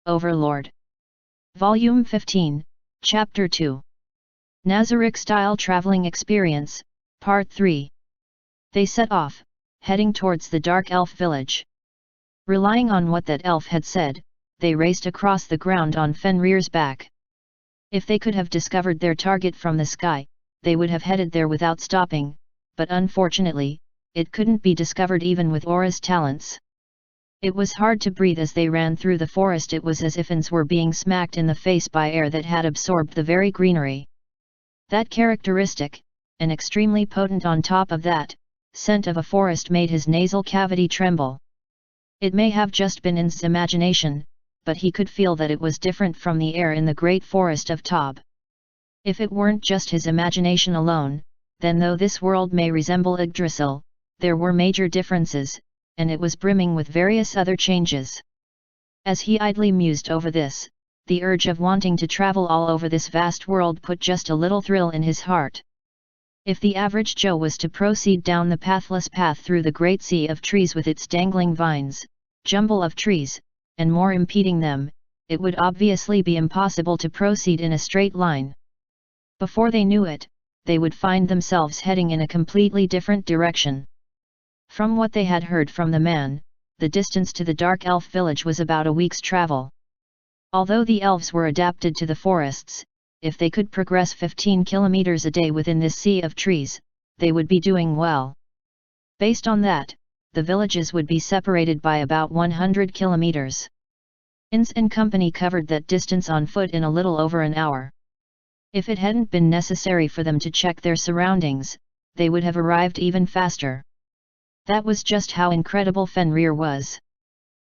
Overlord. Volume 15, Chapter 2. Nazarick-style traveling experience, Part 3. They set off, heading towards the dark elf village. Relying on what that elf had said, they raced across the ground on Fenrir's back. If they could have discovered their target from the sky, they would have headed there without stopping, but unfortunately, it couldn't be discovered even with Aura's talents. It was hard to breathe as they ran through the forest. It was as if ants were being smacked in the face by air that had absorbed the very greenery. That characteristic, and extremely potent on top of that, scent of a forest made his nasal cavity tremble. It may have just been In's imagination, but he could feel that it was different from the air in the great forest of Tob. If it weren't just his imagination alone, then though this world may resemble Yggdrasil, there were major differences, and it was brimming with various other changes. As he idly mused over this, the urge of wanting to travel all over this vast world put just a little thrill in his heart. If the average Joe was to proceed down the pathless path through the great sea of trees with its dangling vines, jumble of trees, and more impeding them, it would obviously be impossible to proceed in a straight line. Before they knew it, they would find themselves heading in a completely different direction. From what they had heard from the man, the distance to the dark elf village was about a week's travel. Although the elves were adapted to the forests, if they could progress 15 kilometers a day within this sea of trees, they would be doing well. Based on that, the villages would be separated by about 100 kilometers. Inns and company covered that distance on foot in a little over an hour. If it hadn't been necessary for them to check their surroundings, they would have arrived even faster. That was just how incredible Fenrir was.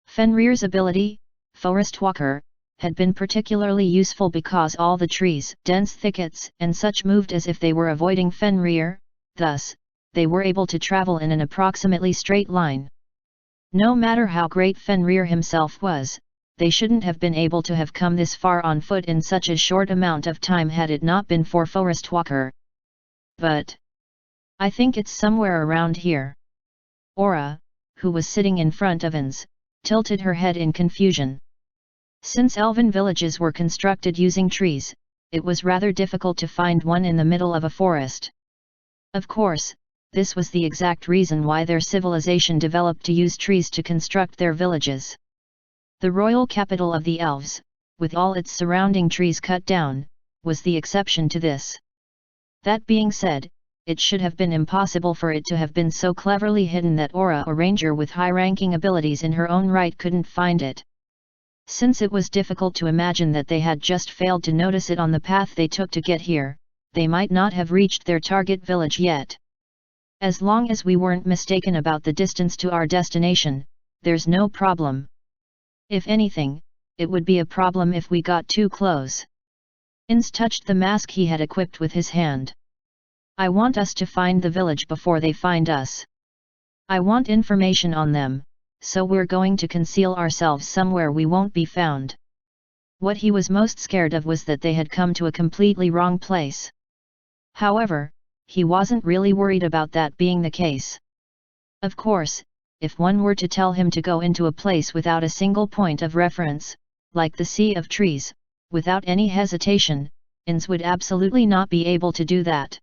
Fenrir's ability, Forest Walker, had been particularly useful because all the trees, dense thickets, and such moved as if they were avoiding Fenrir, thus, they were able to travel in an approximately straight line. No matter how great Fenrir himself was, they shouldn't have been able to have come this far on foot in such a short amount of time had it not been for Forest Walker. But I think it's somewhere around here. Aura, who was sitting in front of Ans, tilted her head in confusion. Since elven villages were constructed using trees, it was rather difficult to find one in the middle of a forest. Of course, this was the exact reason why their civilization developed to use trees to construct their villages. The royal capital of the elves, with all its surrounding trees cut down, was the exception to this. That being said, it should have been impossible for it to have been so cleverly hidden that Aura, a ranger with high-ranking abilities in her own right, couldn't find it. Since it was difficult to imagine that they had just failed to notice it on the path they took to get here, they might not have reached their target village yet. As long as we weren't mistaken about the distance to our destination, there's no problem. If anything, it would be a problem if we got too close. Ins touched the mask he had equipped with his hand. I want us to find the village before they find us. I want information on them, so we're going to conceal ourselves somewhere we won't be found. What he was most scared of was that they had come to a completely wrong place. However, he wasn't really worried about that being the case. Of course, if one were to tell him to go into a place without a single point of reference, like the sea of trees, without any hesitation, Ins would absolutely not be able to do that.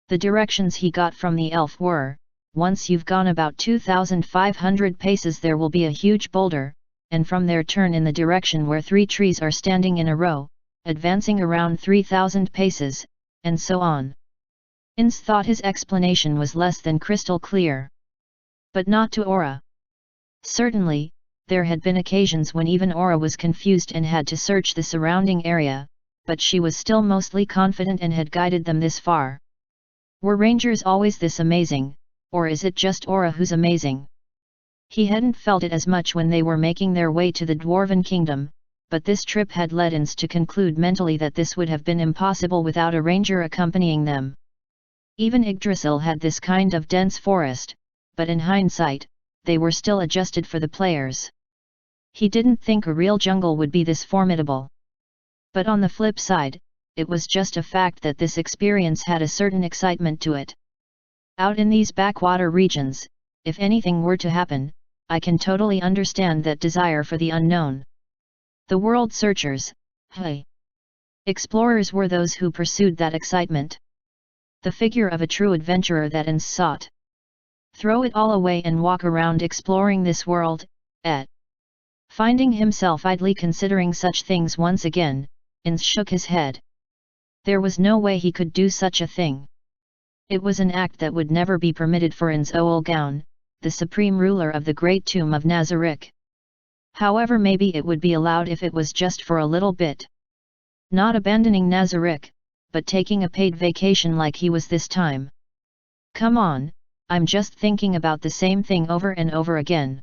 The directions he got from the elf were, once you've gone about 2,500 paces there will be a huge boulder, and from there turn in the direction where 3 trees are standing in a row, advancing around 3,000 paces, and so on. Ins thought his explanation was less than crystal clear. But not to Aura. Certainly, there had been occasions when even Aura was confused and had to search the surrounding area, but she was still mostly confident and had guided them this far. Were rangers always this amazing, or is it just Aura who's amazing? He hadn't felt it as much when they were making their way to the Dwarven Kingdom, but this trip had led Ins to conclude mentally that this would have been impossible without a ranger accompanying them. Even Yggdrasil had this kind of dense forest, but in hindsight, they were still adjusted for the players. He didn't think a real jungle would be this formidable. But on the flip side, it was just a fact that this experience had a certain excitement to it. Out in these backwater regions, if anything were to happen, I can totally understand that desire for the unknown. The world searchers, hey! Explorers were those who pursued that excitement. The figure of a true adventurer that Ins sought. Throw it all away and walk around exploring this world, Finding himself idly considering such things once again, Ins shook his head. There was no way he could do such a thing. It was an act that would never be permitted for Ins Oolgaun, the supreme ruler of the great tomb of Nazarick. However, maybe it would be allowed if it was just for a little bit. Not abandoning Nazarick, but taking a paid vacation like he was this time. Come on, I'm just thinking about the same thing over and over again.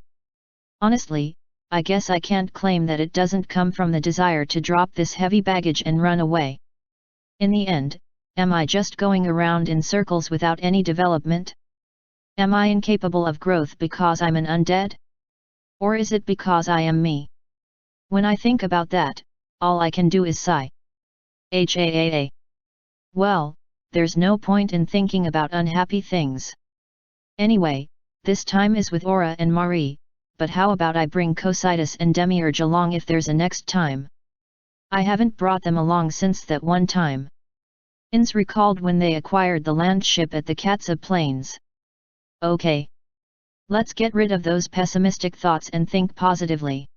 Honestly, I guess I can't claim that it doesn't come from the desire to drop this heavy baggage and run away. In the end, am I just going around in circles without any development? Am I incapable of growth because I'm an undead? Or is it because I am me? When I think about that, all I can do is sigh. Well, there's no point in thinking about unhappy things. Anyway, this time is with Aura and Marie, but how about I bring Cositus and Demiurge along if there's a next time? I haven't brought them along since that one time. Ins recalled when they acquired the land ship at the Katsa Plains. Okay. Let's get rid of those pessimistic thoughts and think positively.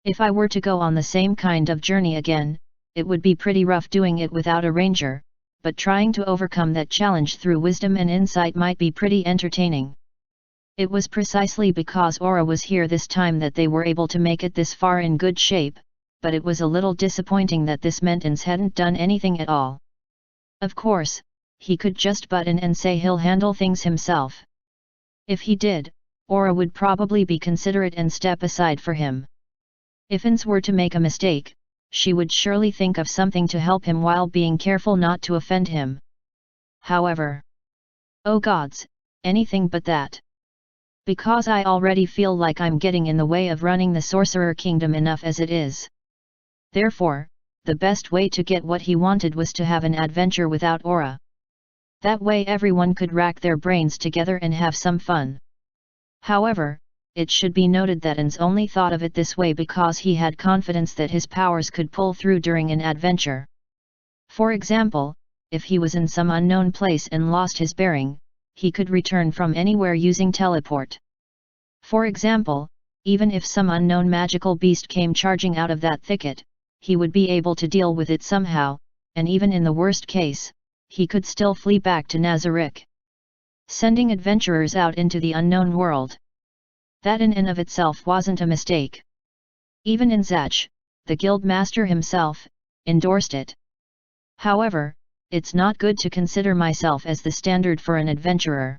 If I were to go on the same kind of journey again, it would be pretty rough doing it without a ranger, but trying to overcome that challenge through wisdom and insight might be pretty entertaining. It was precisely because Aura was here this time that they were able to make it this far in good shape, but it was a little disappointing that this meant Ins hadn't done anything at all. Of course, he could just butt in and say he'll handle things himself. If he did, Aura would probably be considerate and step aside for him. If Ins were to make a mistake, she would surely think of something to help him while being careful not to offend him. However, oh gods, anything but that. Because I already feel like I'm getting in the way of running the Sorcerer Kingdom enough as it is. Therefore, the best way to get what he wanted was to have an adventure without Aura. That way everyone could rack their brains together and have some fun. However, it should be noted that Ins only thought of it this way because he had confidence that his powers could pull through during an adventure. For example, if he was in some unknown place and lost his bearing, he could return from anywhere using teleport. For example, even if some unknown magical beast came charging out of that thicket, he would be able to deal with it somehow, and even in the worst case, he could still flee back to Nazarick. Sending adventurers out into the unknown world. That in and of itself wasn't a mistake. Even Inzach, the guild master himself, endorsed it. However, it's not good to consider myself as the standard for an adventurer.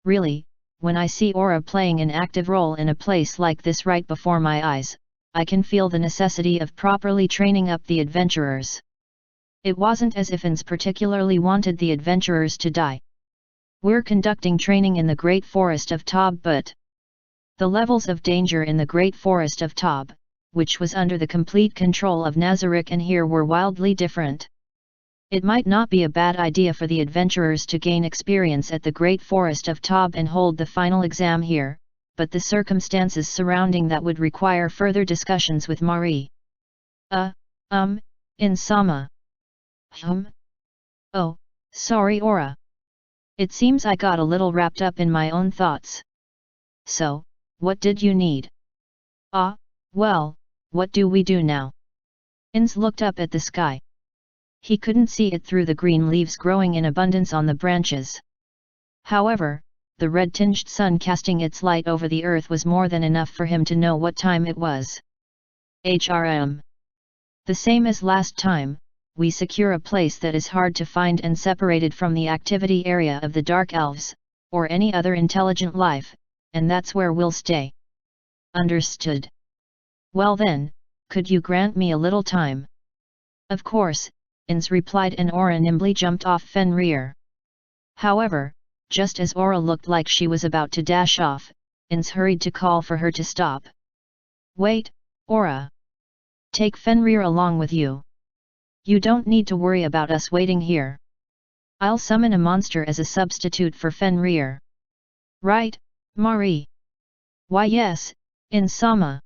Really, when I see Aura playing an active role in a place like this right before my eyes, I can feel the necessity of properly training up the adventurers. It wasn't as if Ins particularly wanted the adventurers to die. We're conducting training in the Great Forest of Tob, but the levels of danger in the Great Forest of Tob, which was under the complete control of Nazarick and here, were wildly different. It might not be a bad idea for the adventurers to gain experience at the Great Forest of Tob and hold the final exam here, but the circumstances surrounding that would require further discussions with Marie. Insama. Oh, sorry Aura. It seems I got a little wrapped up in my own thoughts. So, what did you need? Well, what do we do now? Ins looked up at the sky. He couldn't see it through the green leaves growing in abundance on the branches. However, the red-tinged sun casting its light over the earth was more than enough for him to know what time it was. The same as last time, we secure a place that is hard to find and separated from the activity area of the Dark Elves, or any other intelligent life, and that's where we'll stay. Understood. Well then, could you grant me a little time? Of course, Ins replied, and Aura nimbly jumped off Fenrir. However, just as Aura looked like she was about to dash off, Ins hurried to call for her to stop. Wait, Aura. Take Fenrir along with you. You don't need to worry about us waiting here. I'll summon a monster as a substitute for Fenrir. Right, Marie? Why yes, Insama.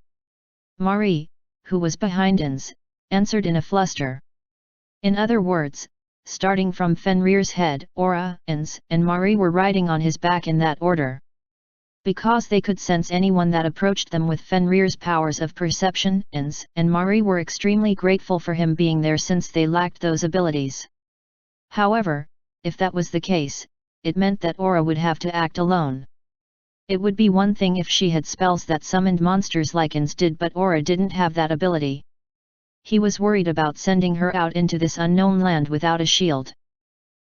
Marie, who was behind Ins, answered in a fluster. In other words, starting from Fenrir's head, Aura, Ins, and Mari were riding on his back in that order. Because they could sense anyone that approached them with Fenrir's powers of perception, Ins and Mari were extremely grateful for him being there since they lacked those abilities. However, if that was the case, it meant that Aura would have to act alone. It would be one thing if she had spells that summoned monsters like Ins did, but Aura didn't have that ability. He was worried about sending her out into this unknown land without a shield.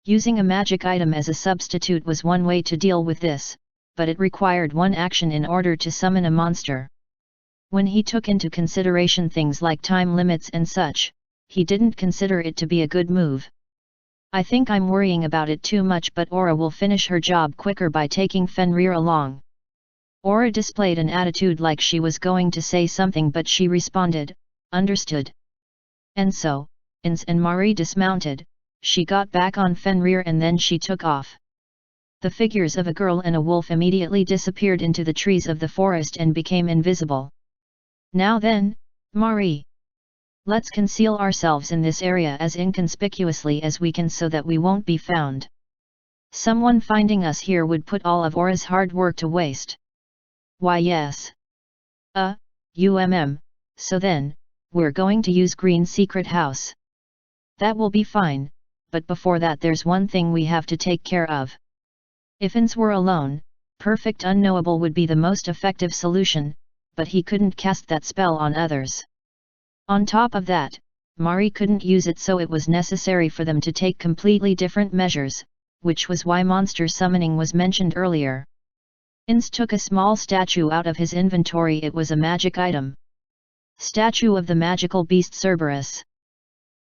Using a magic item as a substitute was one way to deal with this, but it required one action in order to summon a monster. When he took into consideration things like time limits and such, he didn't consider it to be a good move. I think I'm worrying about it too much, but Aura will finish her job quicker by taking Fenrir along. Aura displayed an attitude like she was going to say something, but she responded, "Understood." And so, Ins and Mari dismounted, she got back on Fenrir and then she took off. The figures of a girl and a wolf immediately disappeared into the trees of the forest and became invisible. "Now then, Mari. Let's conceal ourselves in this area as inconspicuously as we can so that we won't be found. Someone finding us here would put all of Aura's hard work to waste." "Why yes. So then, we're going to use Green Secret House. That will be fine, but before that there's one thing we have to take care of. If Ins were alone, Perfect Unknowable would be the most effective solution, but he couldn't cast that spell on others. On top of that, Mari couldn't use it, so it was necessary for them to take completely different measures, which was why monster summoning was mentioned earlier. Ins took a small statue out of his inventory. It was a magic item. Statue of the magical beast Cerberus.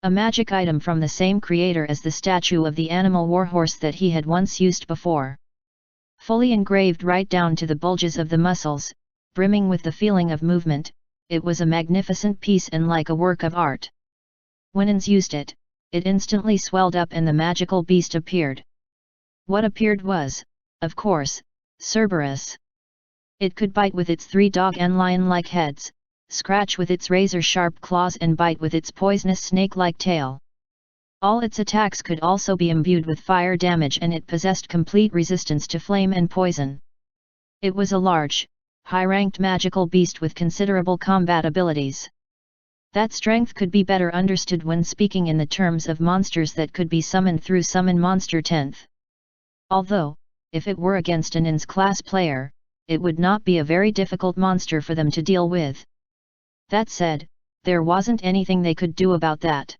A magic item from the same creator as the statue of the animal warhorse that he had once used before. Fully engraved right down to the bulges of the muscles, brimming with the feeling of movement, it was a magnificent piece and like a work of art. When Ins used it, it instantly swelled up and the magical beast appeared. What appeared was, of course, Cerberus. It could bite with its 3 dog and lion-like heads, scratch with its razor-sharp claws and bite with its poisonous snake-like tail. All its attacks could also be imbued with fire damage, and it possessed complete resistance to flame and poison. It was a large, high-ranked magical beast with considerable combat abilities. That strength could be better understood when speaking in the terms of monsters that could be summoned through Summon Monster 10th. Although, if it were against an Ins class player, it would not be a very difficult monster for them to deal with. That said, there wasn't anything they could do about that.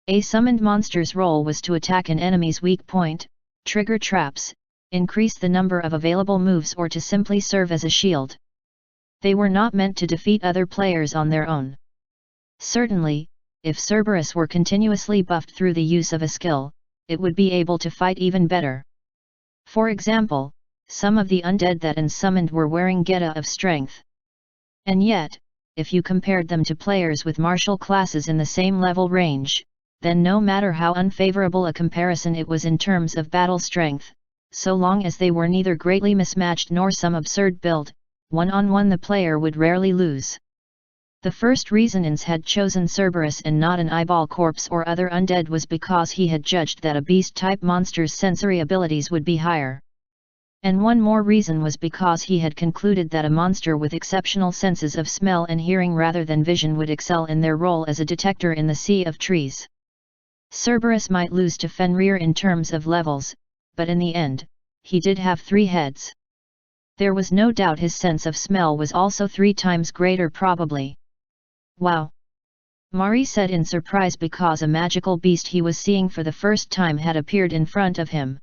A summoned monster's role was to attack an enemy's weak point, trigger traps, increase the number of available moves, or to simply serve as a shield. They were not meant to defeat other players on their own. Certainly, if Cerberus were continuously buffed through the use of a skill, it would be able to fight even better. For example, some of the undead that Ins summoned were wearing Geta of Strength. And yet, if you compared them to players with martial classes in the same level range, then no matter how unfavorable a comparison it was in terms of battle strength, so long as they were neither greatly mismatched nor some absurd build, one-on-one the player would rarely lose. The first reason Ins had chosen Cerberus and not an eyeball corpse or other undead was because he had judged that a beast-type monster's sensory abilities would be higher. And one more reason was because he had concluded that a monster with exceptional senses of smell and hearing rather than vision would excel in their role as a detector in the sea of trees. Cerberus might lose to Fenrir in terms of levels, but in the end, he did have 3 heads. There was no doubt his sense of smell was also 3 times greater probably. "Wow!" Mari said in surprise because a magical beast he was seeing for the first time had appeared in front of him.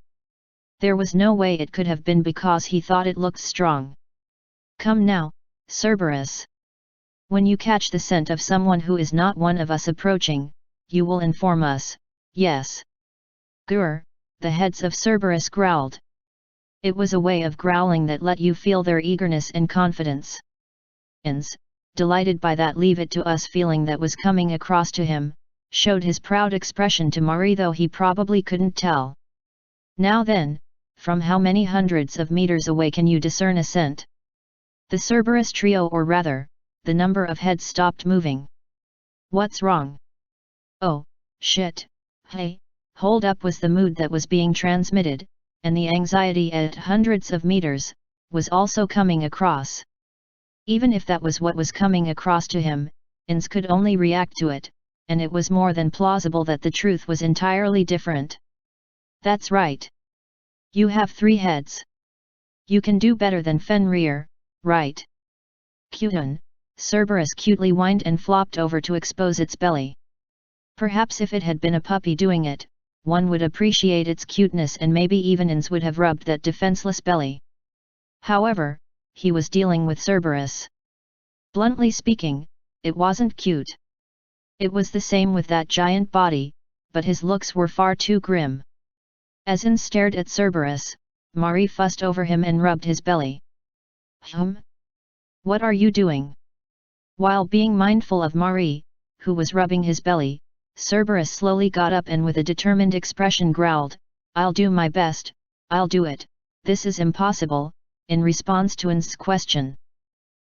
There was no way it could have been because he thought it looked strong. "Come now, Cerberus. When you catch the scent of someone who is not one of us approaching, you will inform us, yes?" "Grr," the heads of Cerberus growled. It was a way of growling that let you feel their eagerness and confidence. Ins, delighted by that leave it to us feeling that was coming across to him, showed his proud expression to Mari, though he probably couldn't tell. "Now then, from how many hundreds of meters away can you discern a scent?" The Cerberus trio, or rather, the number of heads stopped moving. What's wrong? Oh, shit, hey, hold up was the mood that was being transmitted, and the anxiety at hundreds of meters, was also coming across. Even if that was what was coming across to him, Ins could only react to it, and it was more than plausible that the truth was entirely different. That's right. You have 3 heads. You can do better than Fenrir, right? Kugane, Cerberus cutely whined and flopped over to expose its belly. Perhaps if it had been a puppy doing it, one would appreciate its cuteness and maybe even Ins would have rubbed that defenseless belly. However, he was dealing with Cerberus. Bluntly speaking, it wasn't cute. It was the same with that giant body, but his looks were far too grim. As Ins stared at Cerberus, Mari fussed over him and rubbed his belly. What are you doing? While being mindful of Mari, who was rubbing his belly, Cerberus slowly got up and with a determined expression growled, I'll do my best, I'll do it, this is impossible, in response to Ins's question.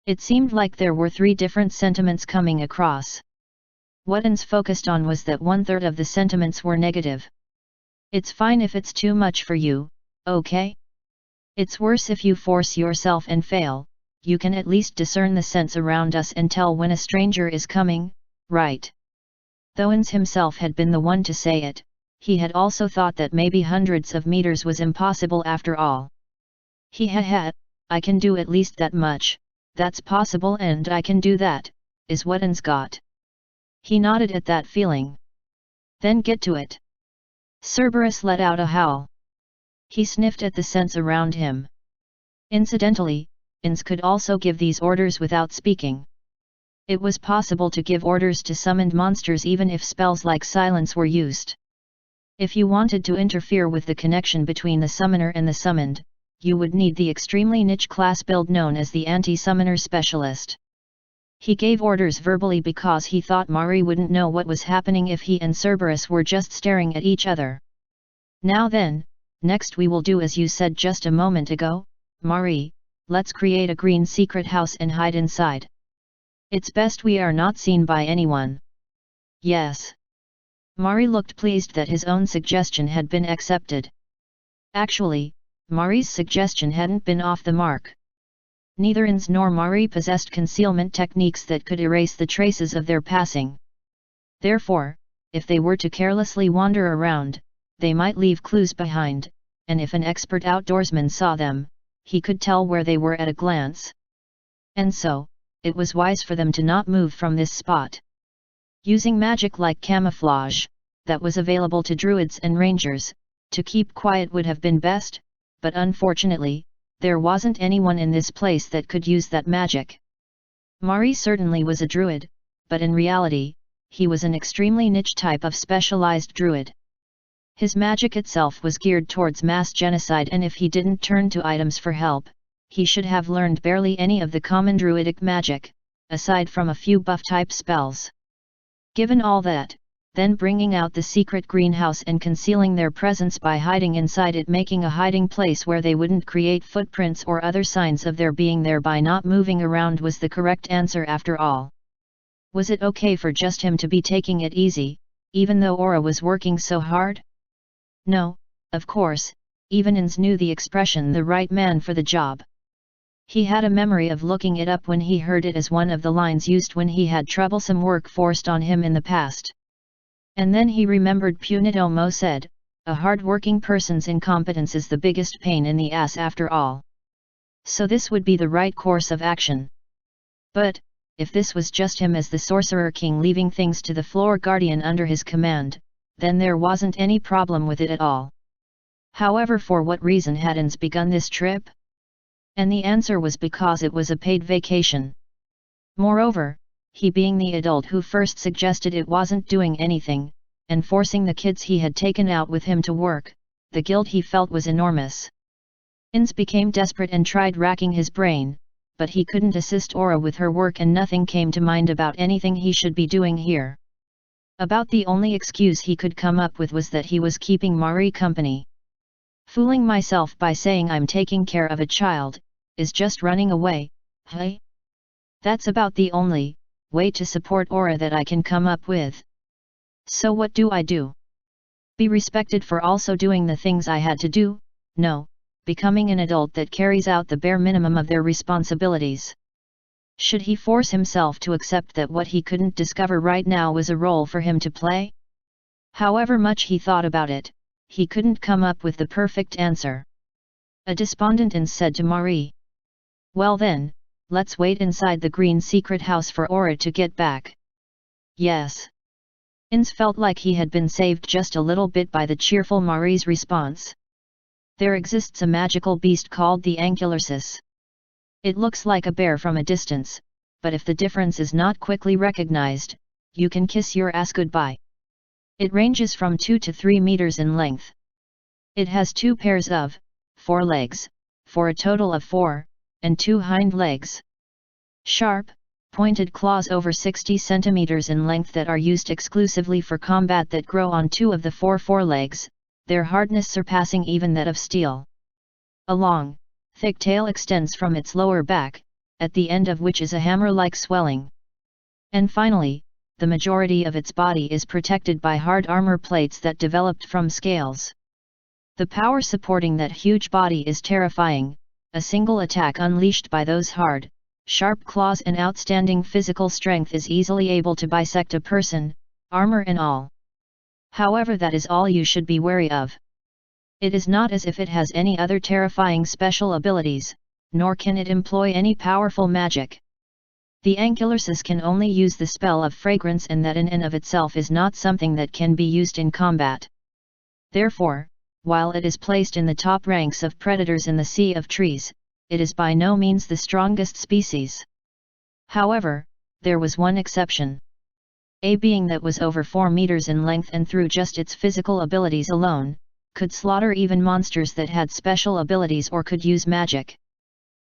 It seemed like there were 3 different sentiments coming across. What Ins focused on was that 1/3 of the sentiments were negative. It's fine if it's too much for you, okay? It's worse if you force yourself and fail, you can at least discern the sense around us and tell when a stranger is coming, right? Though Ins himself had been the one to say it, he had also thought that maybe hundreds of meters was impossible after all. I can do at least that much, that's possible and I can do that, is what Ins got. He nodded at that feeling. Then get to it. Cerberus let out a howl. He sniffed at the scents around him. Incidentally, Ins could also give these orders without speaking. It was possible to give orders to summoned monsters even if spells like silence were used. If you wanted to interfere with the connection between the summoner and the summoned, you would need the extremely niche class build known as the anti-summoner specialist. He gave orders verbally because he thought Mari wouldn't know what was happening if he and Cerberus were just staring at each other. Now then, next we will do as you said just a moment ago, Mari, let's create a green secret house and hide inside. It's best we are not seen by anyone. Yes. Mari looked pleased that his own suggestion had been accepted. Actually, Mari's suggestion hadn't been off the mark. Neither Ins nor Mari possessed concealment techniques that could erase the traces of their passing. Therefore, if they were to carelessly wander around, they might leave clues behind, and if an expert outdoorsman saw them, he could tell where they were at a glance. And so, it was wise for them to not move from this spot. Using magic like camouflage, that was available to druids and rangers, to keep quiet would have been best, but unfortunately, there wasn't anyone in this place that could use that magic. Mari certainly was a druid, but in reality, he was an extremely niche type of specialized druid. His magic itself was geared towards mass genocide, and if he didn't turn to items for help, he should have learned barely any of the common druidic magic, aside from a few buff-type spells. Given all that, then bringing out the secret greenhouse and concealing their presence by hiding inside it, making a hiding place where they wouldn't create footprints or other signs of their being there by not moving around, was the correct answer after all. Was it okay for just him to be taking it easy, even though Aura was working so hard? No, of course, even Ins knew the expression "the right man for the job." He had a memory of looking it up when he heard it as one of the lines used when he had troublesome work forced on him in the past. And then he remembered Punitomo said, a hard-working person's incompetence is the biggest pain in the ass after all. So this would be the right course of action. But, if this was just him as the Sorcerer King leaving things to the Floor Guardian under his command, then there wasn't any problem with it at all. However, for what reason had Ins begun this trip? And the answer was because it was a paid vacation. Moreover, he being the adult who first suggested it wasn't doing anything, and forcing the kids he had taken out with him to work, the guilt he felt was enormous. Ins became desperate and tried racking his brain, but he couldn't assist Aura with her work and nothing came to mind about anything he should be doing here. About the only excuse he could come up with was that he was keeping Mari company. Fooling myself by saying I'm taking care of a child, is just running away, hey? That's about the only way to support aura that I can come up with. So what do I do? Be respected for also doing the things I had to do? No, becoming an adult that carries out the bare minimum of their responsibilities. Should he force himself to accept that what he couldn't discover right now was a role for him to play? However much he thought about it, he couldn't come up with the perfect answer. A despondent Ins said to Marie. Well then, let's wait inside the green secret house for Aura to get back. Yes. Ins felt like he had been saved just a little bit by the cheerful Marie's response. There exists a magical beast called the Ankylarsis. It looks like a bear from a distance, but if the difference is not quickly recognized, you can kiss your ass goodbye. It ranges from 2 to 3 meters in length. It has 2 pairs of 4 legs, for a total of 4, and 2 hind legs. Sharp, pointed claws over 60 centimeters in length that are used exclusively for combat that grow on 2 of the 4 forelegs, their hardness surpassing even that of steel. A long, thick tail extends from its lower back, at the end of which is a hammer-like swelling. And finally, the majority of its body is protected by hard armor plates that developed from scales. The power supporting that huge body is terrifying. A single attack unleashed by those hard, sharp claws and outstanding physical strength is easily able to bisect a person, armor and all. However, that is all you should be wary of. It is not as if it has any other terrifying special abilities, nor can it employ any powerful magic. The Ankylarsis can only use the spell of fragrance, and that in and of itself is not something that can be used in combat. Therefore, while it is placed in the top ranks of predators in the Sea of Trees, it is by no means the strongest species. However, there was one exception. A being that was over 4 meters in length and through just its physical abilities alone, could slaughter even monsters that had special abilities or could use magic.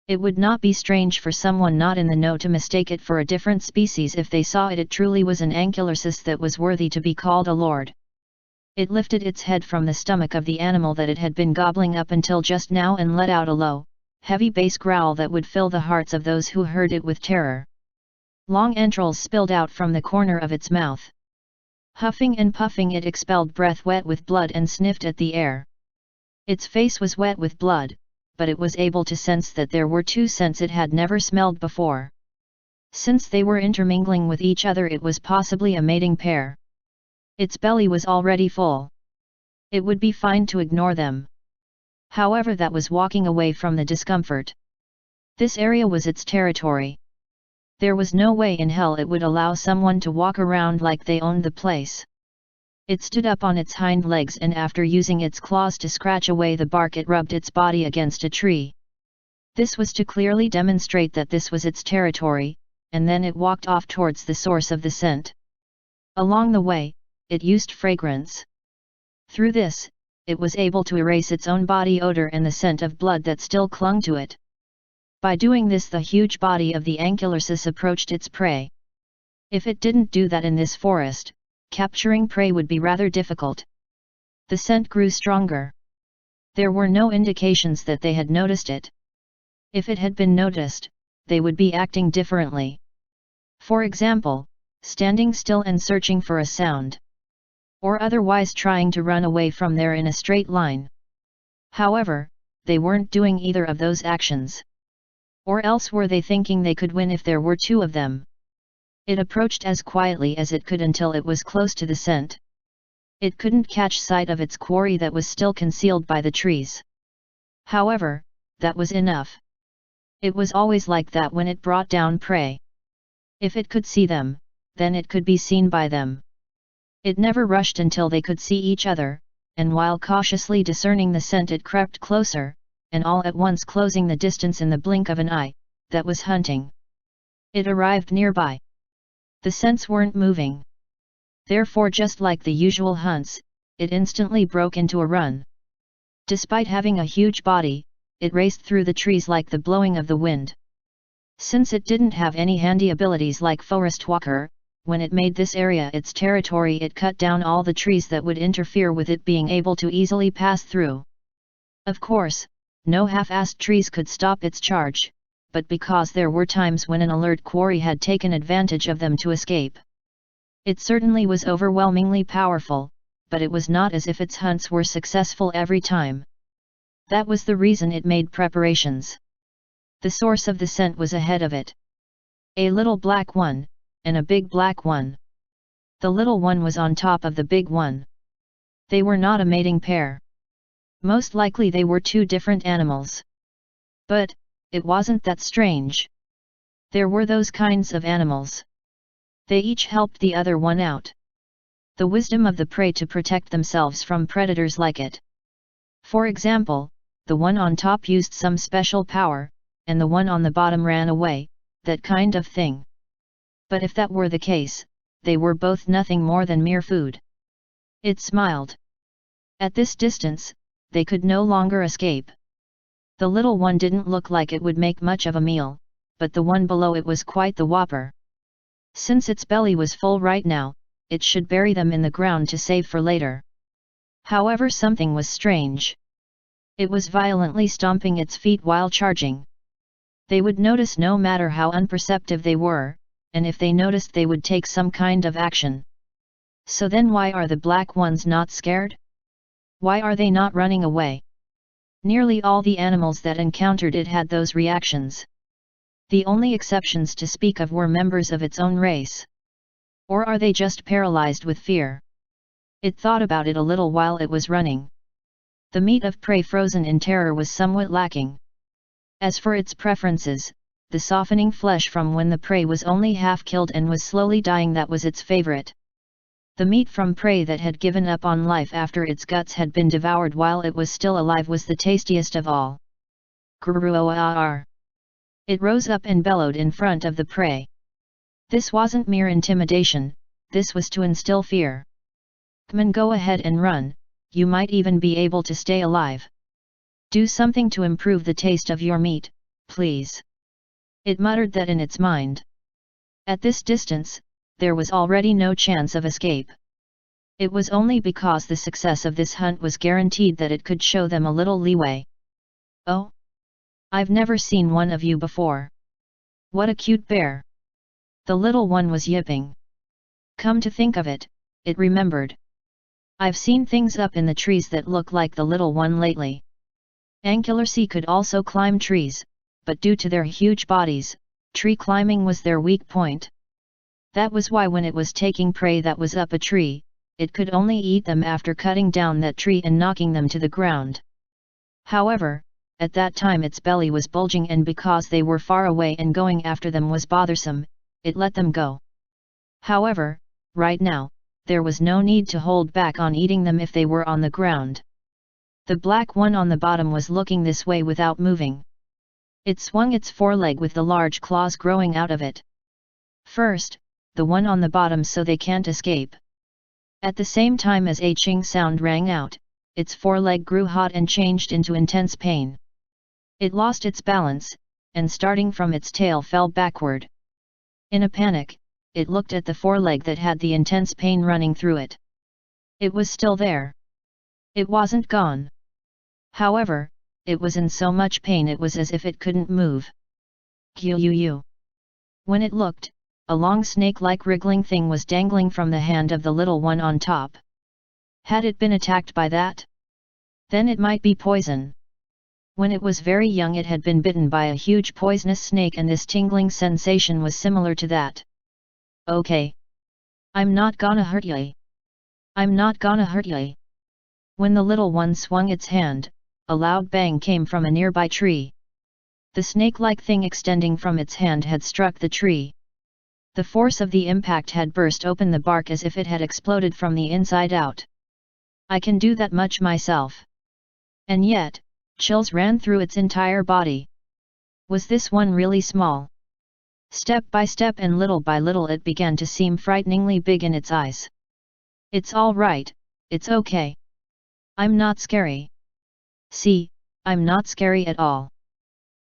It would not be strange for someone not in the know to mistake it for a different species if they saw it truly was an Ankylarsis that was worthy to be called a lord. It lifted its head from the stomach of the animal that it had been gobbling up until just now and let out a low, heavy bass growl that would fill the hearts of those who heard it with terror. Long entrails spilled out from the corner of its mouth. Huffing and puffing, it expelled breath wet with blood and sniffed at the air. Its face was wet with blood, but it was able to sense that there were 2 scents it had never smelled before. Since they were intermingling with each other, it was possibly a mating pair. Its belly was already full. It would be fine to ignore them. However, that was walking away from the discomfort. This area was its territory. There was no way in hell it would allow someone to walk around like they owned the place. It stood up on its hind legs, and after using its claws to scratch away the bark, it rubbed its body against a tree. This was to clearly demonstrate that this was its territory, and then it walked off towards the source of the scent. Along the way, it used fragrance. Through this, it was able to erase its own body odor and the scent of blood that still clung to it. By doing this, the huge body of the Ankylarsis approached its prey. If it didn't do that in this forest, capturing prey would be rather difficult. The scent grew stronger. There were no indications that they had noticed it. If it had been noticed, they would be acting differently. For example, standing still and searching for a sound. Or otherwise trying to run away from there in a straight line. However, they weren't doing either of those actions. Or else were they thinking they could win if there were 2 of them? It approached as quietly as it could until it was close to the scent. It couldn't catch sight of its quarry that was still concealed by the trees. However, that was enough. It was always like that when it brought down prey. If it could see them, then it could be seen by them. It never rushed until they could see each other, and while cautiously discerning the scent, it crept closer, and all at once closing the distance in the blink of an eye, that was hunting. It arrived nearby. The scents weren't moving. Therefore, just like the usual hunts, it instantly broke into a run. Despite having a huge body, it raced through the trees like the blowing of the wind. Since it didn't have any handy abilities like Forest Walker, when it made this area its territory, it cut down all the trees that would interfere with it being able to easily pass through. Of course, no half-assed trees could stop its charge, but because there were times when an alert quarry had taken advantage of them to escape. It certainly was overwhelmingly powerful, but it was not as if its hunts were successful every time. That was the reason it made preparations. The source of the scent was ahead of it. A little black one, and a big black one. The little one was on top of the big one. They were not a mating pair. Most likely they were two different animals. But, it wasn't that strange. There were those kinds of animals. They each helped the other one out. The wisdom of the prey to protect themselves from predators like it. For example, the one on top used some special power, and the one on the bottom ran away, that kind of thing. But if that were the case, they were both nothing more than mere food. It smiled. At this distance, they could no longer escape. The little one didn't look like it would make much of a meal, but the one below it was quite the whopper. Since its belly was full right now, it should bury them in the ground to save for later. However, something was strange. It was violently stomping its feet while charging. They would notice no matter how unperceptive they were, and if they noticed they would take some kind of action. So then why are the black ones not scared? Why are they not running away? Nearly all the animals that encountered it had those reactions. The only exceptions to speak of were members of its own race. Or are they just paralyzed with fear? It thought about it a little while it was running. The meat of prey frozen in terror was somewhat lacking. As for its preferences, the softening flesh from when the prey was only half killed and was slowly dying, that was its favorite. The meat from prey that had given up on life after its guts had been devoured while it was still alive was the tastiest of all. Grrrr. It rose up and bellowed in front of the prey. This wasn't mere intimidation, this was to instill fear. Come on, go ahead and run, you might even be able to stay alive. Do something to improve the taste of your meat, please. It muttered that in its mind. At this distance, there was already no chance of escape. It was only because the success of this hunt was guaranteed that it could show them a little leeway. Oh? I've never seen one of you before. What a cute bear. The little one was yipping. Come to think of it, it remembered. I've seen things up in the trees that look like the little one lately. Ankylosaurs could also climb trees, but due to their huge bodies, tree climbing was their weak point. That was why when it was taking prey that was up a tree, it could only eat them after cutting down that tree and knocking them to the ground. However, at that time its belly was bulging, and because they were far away and going after them was bothersome, it let them go. However, right now, there was no need to hold back on eating them if they were on the ground. The black one on the bottom was looking this way without moving. It swung its foreleg with the large claws growing out of it. First, the one on the bottom so they can't escape. At the same time as a ching sound rang out, its foreleg grew hot and changed into intense pain. It lost its balance, and starting from its tail fell backward. In a panic, it looked at the foreleg that had the intense pain running through it. It was still there. It wasn't gone. However, it was in so much pain it was as if it couldn't move. When it looked, a long snake-like wriggling thing was dangling from the hand of the little one on top. Had it been attacked by that? Then it might be poison. When it was very young it had been bitten by a huge poisonous snake, and this tingling sensation was similar to that. Okay. I'm not gonna hurt ye. I'm not gonna hurt ye. When the little one swung its hand, a loud bang came from a nearby tree. The snake-like thing extending from its hand had struck the tree. The force of the impact had burst open the bark as if it had exploded from the inside out. I can do that much myself. And yet, chills ran through its entire body. Was this one really small? Step by step and little by little it began to seem frighteningly big in its eyes. It's all right, it's okay. I'm not scary. See, I'm not scary at all.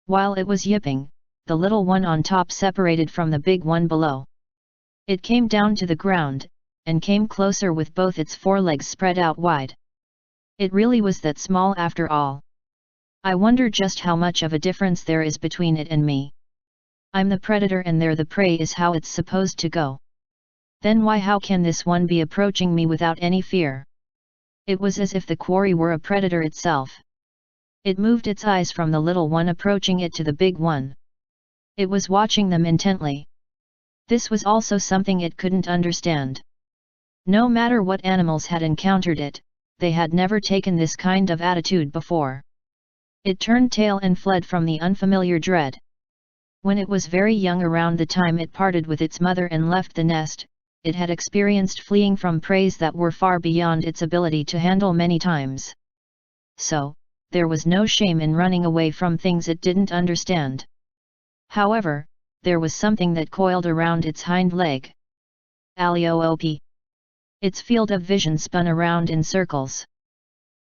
While it was yipping, the little one on top separated from the big one below. It came down to the ground, and came closer with both its forelegs spread out wide. It really was that small after all. I wonder just how much of a difference there is between it and me. I'm the predator and they're the prey is how it's supposed to go. Then how can this one be approaching me without any fear? It was as if the quarry were a predator itself. It moved its eyes from the little one approaching it to the big one. It was watching them intently. This was also something it couldn't understand. No matter what animals had encountered it, they had never taken this kind of attitude before. It turned tail and fled from the unfamiliar dread. When it was very young, around the time it parted with its mother and left the nest, it had experienced fleeing from preys that were far beyond its ability to handle many times. So, there was no shame in running away from things it didn't understand. However, there was something that coiled around its hind leg. Alioop. Its field of vision spun around in circles.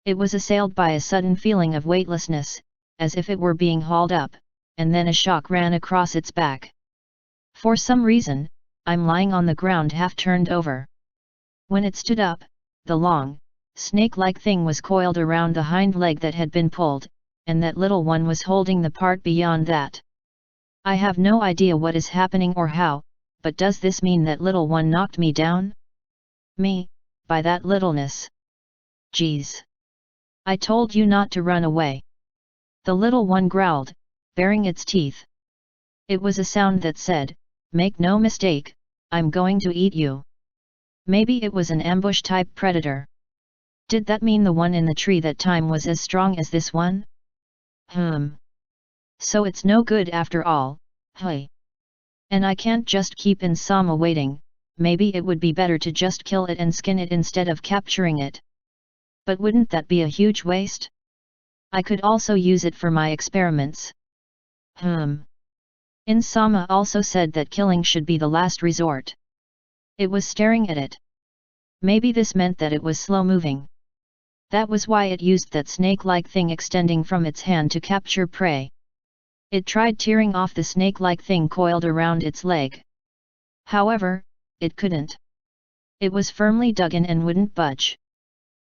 It was assailed by a sudden feeling of weightlessness, as if it were being hauled up, and then a shock ran across its back. For some reason, I'm lying on the ground half turned over. When it stood up, the long, snake-like thing was coiled around the hind leg that had been pulled, and that little one was holding the part beyond that. I have no idea what is happening or how, but does this mean that little one knocked me down? Me, by that littleness. Geez. I told you not to run away. The little one growled, baring its teeth. It was a sound that said, make no mistake, I'm going to eat you. Maybe it was an ambush-type predator. Did that mean the one in the tree that time was as strong as this one? So it's no good after all, hey. And I can't just keep Insama waiting, maybe it would be better to just kill it and skin it instead of capturing it. But wouldn't that be a huge waste? I could also use it for my experiments. Insama also said that killing should be the last resort. It was staring at it. Maybe this meant that it was slow-moving. That was why it used that snake-like thing extending from its hand to capture prey. It tried tearing off the snake-like thing coiled around its leg. However, it couldn't. It was firmly dug in and wouldn't budge.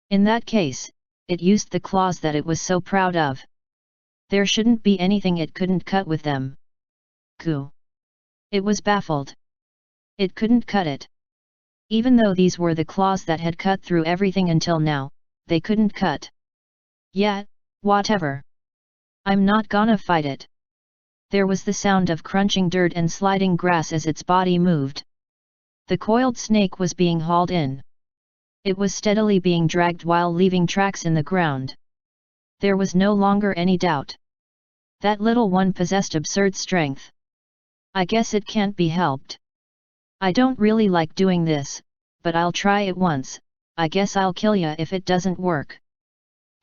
In that case, it used the claws that it was so proud of. There shouldn't be anything it couldn't cut with them. Goo. It was baffled. It couldn't cut it. Even though these were the claws that had cut through everything until now, they couldn't cut. Yeah, whatever. I'm not gonna fight it. There was the sound of crunching dirt and sliding grass as its body moved. The coiled snake was being hauled in. It was steadily being dragged while leaving tracks in the ground. There was no longer any doubt. That little one possessed absurd strength. I guess it can't be helped. I don't really like doing this, but I'll try it once. I guess I'll kill ya if it doesn't work.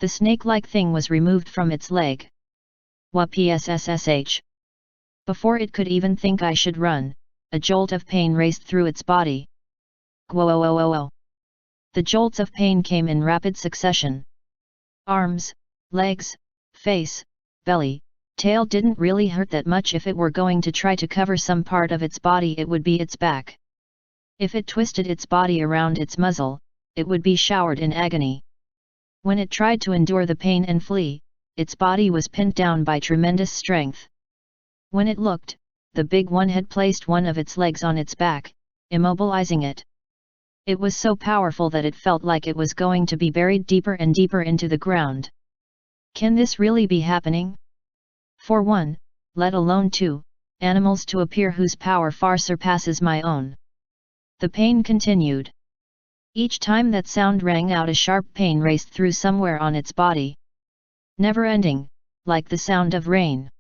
The snake-like thing was removed from its leg. Wpssh. Before it could even think I should run, a jolt of pain raced through its body. Gwoooo. The jolts of pain came in rapid succession. Arms, legs, face, belly, tail didn't really hurt that much. If it were going to try to cover some part of its body, it would be its back. If it twisted its body around its muzzle, it would be showered in agony. When it tried to endure the pain and flee, its body was pinned down by tremendous strength. When it looked, the big one had placed one of its legs on its back, immobilizing it. It was so powerful that it felt like it was going to be buried deeper and deeper into the ground. Can this really be happening? For one, let alone two, animals to appear whose power far surpasses my own. The pain continued. Each time that sound rang out, a sharp pain raced through somewhere on its body. Never ending, like the sound of rain.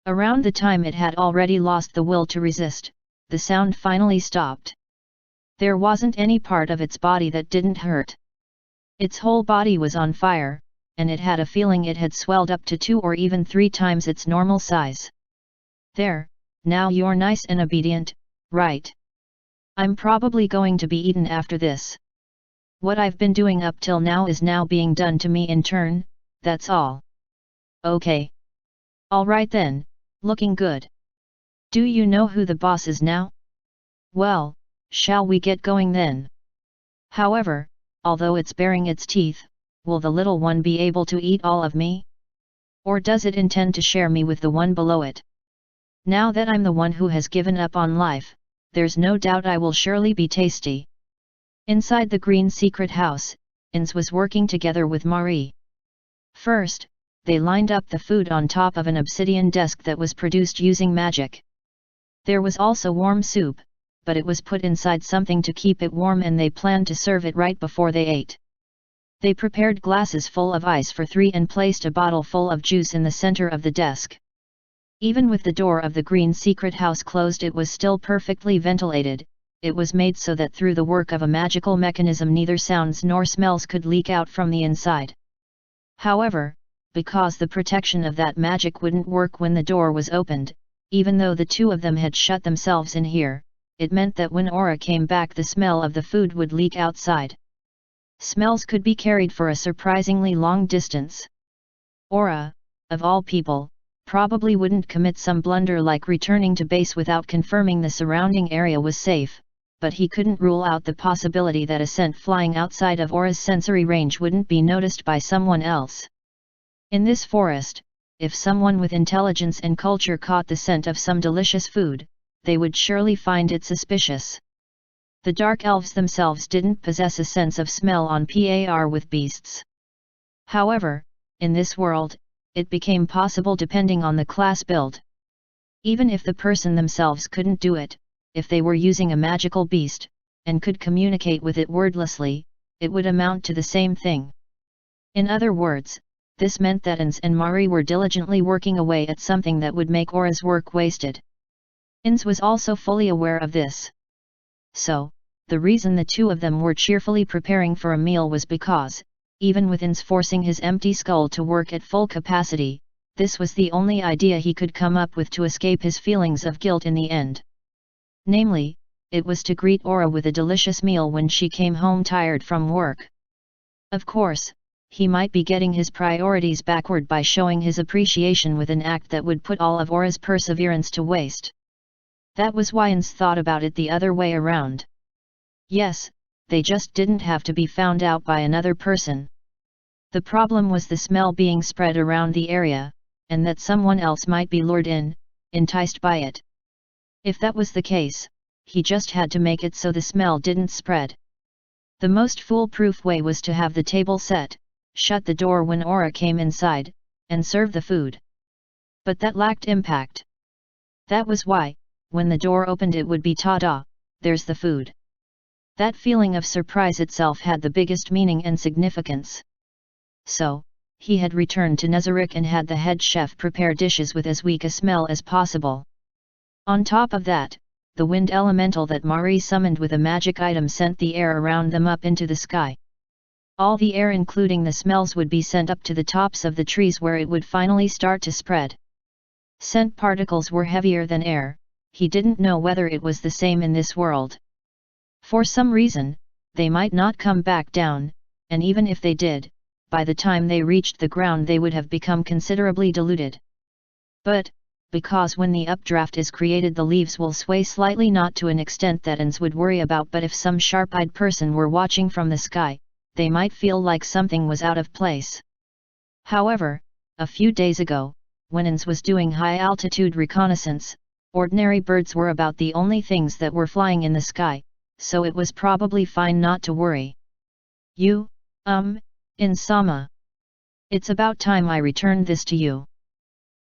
Around the time it had already lost the will to resist, the sound finally stopped. There wasn't any part of its body that didn't hurt. Its whole body was on fire, and it had a feeling it had swelled up to 2 or even 3 times its normal size. There, now you're nice and obedient, right? I'm probably going to be eaten after this. What I've been doing up till now is now being done to me in turn, that's all. Okay. Alright then, looking good. Do you know who the boss is now? Well, shall we get going then? However, although it's baring its teeth, will the little one be able to eat all of me? Or does it intend to share me with the one below it? Now that I'm the one who has given up on life, there's no doubt I will surely be tasty. Inside the green secret house, Ins was working together with Marie. First, they lined up the food on top of an obsidian desk that was produced using magic. There was also warm soup, but it was put inside something to keep it warm, and they planned to serve it right before they ate. They prepared glasses full of ice for 3 and placed a bottle full of juice in the center of the desk. Even with the door of the green secret house closed, it was still perfectly ventilated. It was made so that through the work of a magical mechanism neither sounds nor smells could leak out from the inside. However, because the protection of that magic wouldn't work when the door was opened, even though the two of them had shut themselves in here, it meant that when aura came back the smell of the food would leak outside. Smells could be carried for a surprisingly long distance. Aura, of all people, probably wouldn't commit some blunder like returning to base without confirming the surrounding area was safe, but he couldn't rule out the possibility that a scent flying outside of Aura's sensory range wouldn't be noticed by someone else. In this forest, if someone with intelligence and culture caught the scent of some delicious food, they would surely find it suspicious. The dark elves themselves didn't possess a sense of smell on par with beasts. However, in this world, it became possible depending on the class build. Even if the person themselves couldn't do it, if they were using a magical beast, and could communicate with it wordlessly, it would amount to the same thing. In other words, this meant that Ins and Marie were diligently working away at something that would make Aura's work wasted. Ins was also fully aware of this. So, the reason the two of them were cheerfully preparing for a meal was because, even with Ins forcing his empty skull to work at full capacity, this was the only idea he could come up with to escape his feelings of guilt in the end. Namely, it was to greet Aura with a delicious meal when she came home tired from work. Of course, he might be getting his priorities backward by showing his appreciation with an act that would put all of Aura's perseverance to waste. That was why Ins thought about it the other way around. Yes, they just didn't have to be found out by another person. The problem was the smell being spread around the area, and that someone else might be lured in, enticed by it. If that was the case, he just had to make it so the smell didn't spread. The most foolproof way was to have the table set, shut the door when Aura came inside, and serve the food. But that lacked impact. That was why, when the door opened, it would be ta-da, there's the food. That feeling of surprise itself had the biggest meaning and significance. So, he had returned to Nezarec and had the head chef prepare dishes with as weak a smell as possible. On top of that, the wind elemental that Marie summoned with a magic item sent the air around them up into the sky. All the air including the smells would be sent up to the tops of the trees where it would finally start to spread. Scent particles were heavier than air. He didn't know whether it was the same in this world. For some reason, they might not come back down, and even if they did, by the time they reached the ground they would have become considerably diluted. But, because when the updraft is created the leaves will sway slightly, not to an extent that Ins would worry about, but if some sharp-eyed person were watching from the sky, they might feel like something was out of place. However, a few days ago, when Ins was doing high-altitude reconnaissance, ordinary birds were about the only things that were flying in the sky, so it was probably fine not to worry. Insama. It's about time I returned this to you.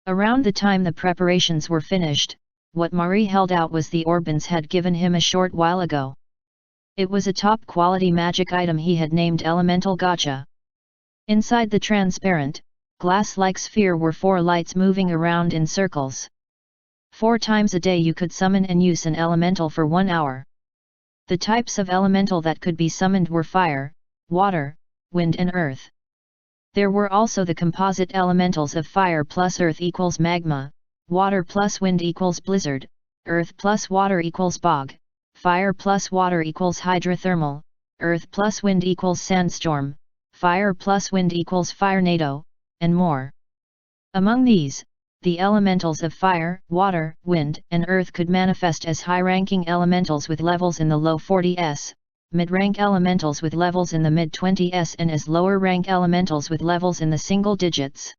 Around the time the preparations were finished, what Marie held out was the orb Ins had given him a short while ago. It was a top-quality magic item he had named Elemental Gotcha. Inside the transparent, glass-like sphere were 4 lights moving around in circles. 4 times a day you could summon and use an elemental for 1 hour. The types of elemental that could be summoned were fire, water, wind and earth. There were also the composite elementals of fire plus earth equals magma, water plus wind equals blizzard, earth plus water equals bog, fire plus water equals hydrothermal, earth plus wind equals sandstorm, fire plus wind equals firenado, and more. Among these, the elementals of fire, water, wind, and earth could manifest as high-ranking elementals with levels in the low 40s, mid-rank elementals with levels in the mid-20s, and as lower-rank elementals with levels in the single digits.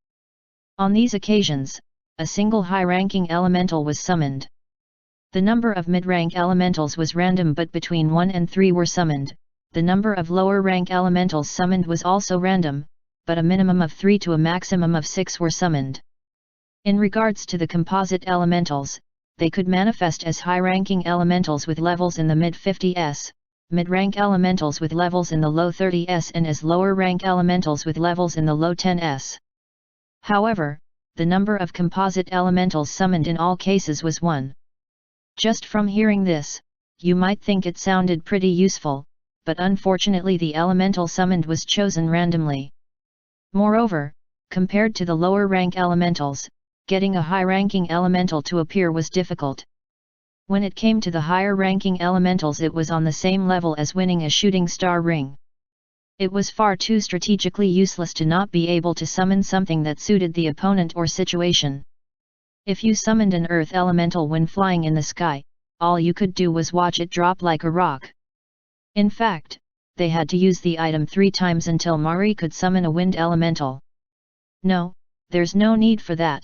On these occasions, a single high-ranking elemental was summoned. The number of mid-rank elementals was random, but between 1 and 3 were summoned. The number of lower-rank elementals summoned was also random, but a minimum of 3 to a maximum of 6 were summoned. In regards to the composite elementals, they could manifest as high-ranking elementals with levels in the mid-50s, mid-rank elementals with levels in the low 30s, and as lower-rank elementals with levels in the low 10s. However, the number of composite elementals summoned in all cases was 1. Just from hearing this, you might think it sounded pretty useful, but unfortunately the elemental summoned was chosen randomly. Moreover, compared to the lower rank elementals, getting a high-ranking elemental to appear was difficult. When it came to the higher-ranking elementals, it was on the same level as winning a shooting star ring. It was far too strategically useless to not be able to summon something that suited the opponent or situation. If you summoned an earth elemental when flying in the sky, all you could do was watch it drop like a rock. In fact, they had to use the item 3 times until Mari could summon a wind elemental. No, there's no need for that.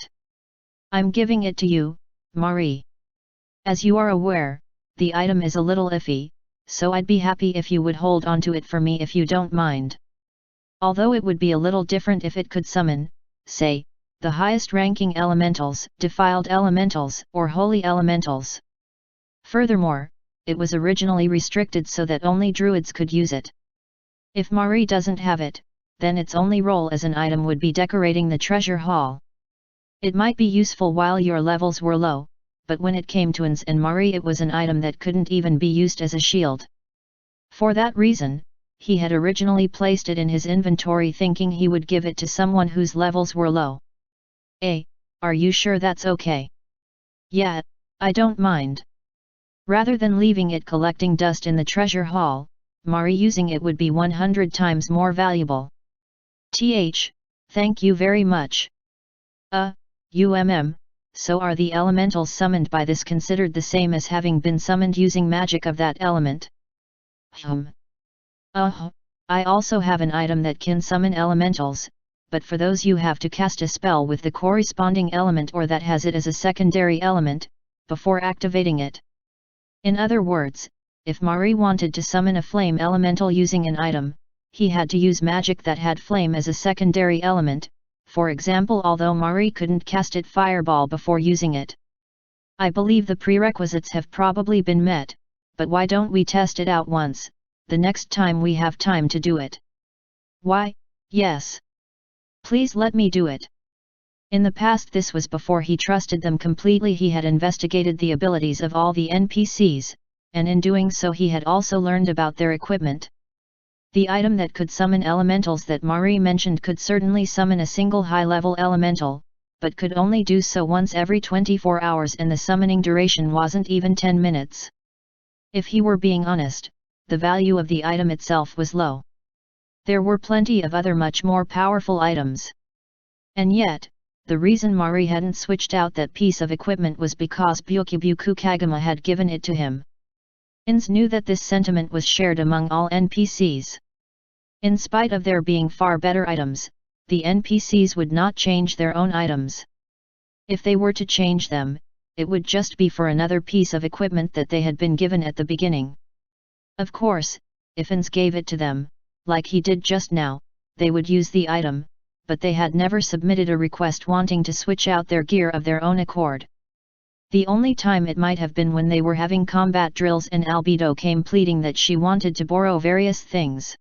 I'm giving it to you, Mari. As you are aware, the item is a little iffy, so I'd be happy if you would hold on to it for me if you don't mind. Although it would be a little different if it could summon, say, the highest ranking elementals, defiled elementals, or holy elementals. Furthermore, it was originally restricted so that only druids could use it. If Mari doesn't have it, then its only role as an item would be decorating the treasure hall. It might be useful while your levels were low, but when it came to Ins and Mari, it was an item that couldn't even be used as a shield. For that reason, he had originally placed it in his inventory thinking he would give it to someone whose levels were low. Are you sure that's okay? Yeah, I don't mind. Rather than leaving it collecting dust in the treasure hall, Mari using it would be 100 times more valuable. Thank you very much. So are the elementals summoned by this considered the same as having been summoned using magic of that element? I also have an item that can summon elementals, but for those you have to cast a spell with the corresponding element or that has it as a secondary element, before activating it. In other words, if Mari wanted to summon a flame elemental using an item, he had to use magic that had flame as a secondary element, for example, although Mari couldn't cast it fireball before using it. I believe the prerequisites have probably been met, but why don't we test it out once, the next time we have time to do it? Why, yes. Please let me do it. In the past, this was before he trusted them completely. He had investigated the abilities of all the NPCs, and in doing so he had also learned about their equipment. The item that could summon elementals that Mari mentioned could certainly summon a single high-level elemental, but could only do so once every 24 hours and the summoning duration wasn't even 10 minutes. If he were being honest, the value of the item itself was low. There were plenty of other much more powerful items. And yet, the reason Mari hadn't switched out that piece of equipment was because Byukyubuku Kagama had given it to him. Ins knew that this sentiment was shared among all NPCs. In spite of there being far better items, the NPCs would not change their own items. If they were to change them, it would just be for another piece of equipment that they had been given at the beginning. Of course, if Ins gave it to them, like he did just now, they would use the item, but they had never submitted a request wanting to switch out their gear of their own accord. The only time it might have been when they were having combat drills and Albedo came pleading that she wanted to borrow various things.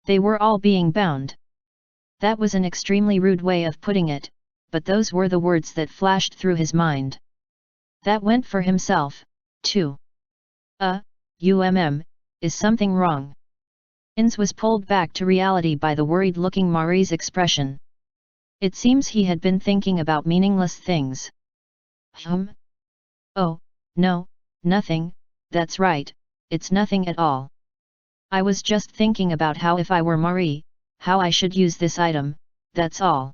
They were all being bound. That was an extremely rude way of putting it, but those were the words that flashed through his mind. That went for himself, too. Is something wrong? Ins was pulled back to reality by the worried-looking Mari's expression. It seems he had been thinking about meaningless things. Oh, no, nothing, that's right, it's nothing at all. I was just thinking about how if I were Mari, how I should use this item, that's all.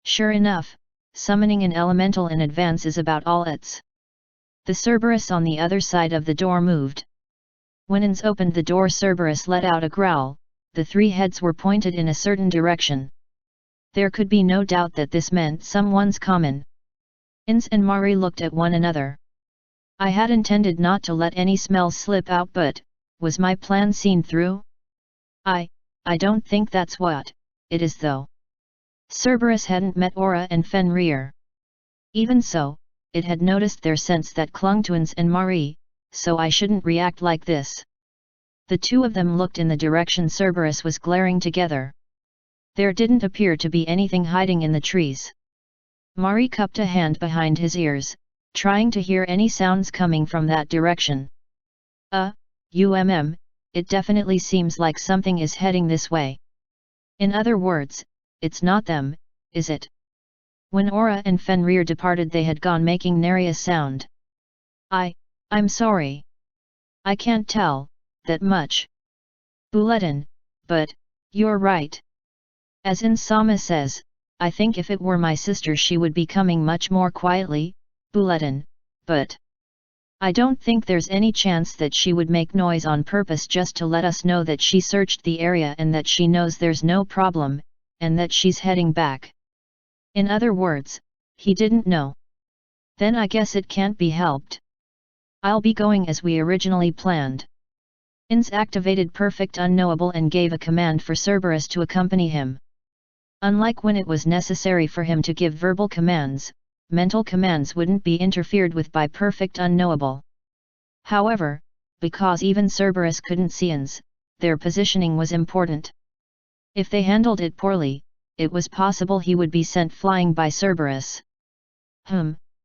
Sure enough, summoning an elemental in advance is about all it's. The Cerberus on the other side of the door moved. When Ins opened the door, Cerberus let out a growl. The 3 heads were pointed in a certain direction. There could be no doubt that this meant someone's common. Ins and Mari looked at one another. I had intended not to let any smells slip out, but, was my plan seen through? I don't think that's what it is though. Cerberus hadn't met Aura and Fenrir. Even so, it had noticed their scents that clung to Ins and Mari, so I shouldn't react like this. The two of them looked in the direction Cerberus was glaring together. There didn't appear to be anything hiding in the trees. Mari cupped a hand behind his ears, trying to hear any sounds coming from that direction. It definitely seems like something is heading this way. In other words, it's not them, is it? When Aura and Fenrir departed, they had gone making nary a sound. I'm sorry. I can't tell that much. Bulletin, but you're right. As Insama says, I think if it were my sister she would be coming much more quietly, Bulletin, but I don't think there's any chance that she would make noise on purpose just to let us know that she searched the area and that she knows there's no problem, and that she's heading back. In other words, he didn't know. Then I guess it can't be helped. I'll be going as we originally planned. Ins activated Perfect Unknowable and gave a command for Cerberus to accompany him. Unlike when it was necessary for him to give verbal commands, mental commands wouldn't be interfered with by Perfect Unknowable. However, because even Cerberus couldn't see Ins, their positioning was important. If they handled it poorly, it was possible he would be sent flying by Cerberus.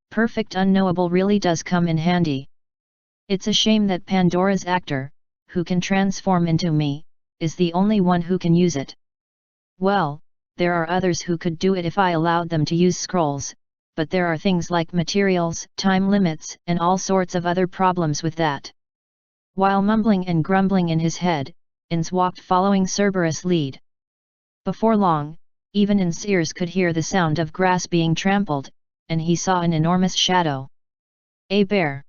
Perfect Unknowable really does come in handy. It's a shame that Pandora's actor, who can transform into me, is the only one who can use it. Well, there are others who could do it if I allowed them to use scrolls, but there are things like materials, time limits, and all sorts of other problems with that. While mumbling and grumbling in his head, Ins walked following Cerberus' lead. Before long, even Ins' ears could hear the sound of grass being trampled, and he saw an enormous shadow. A bear.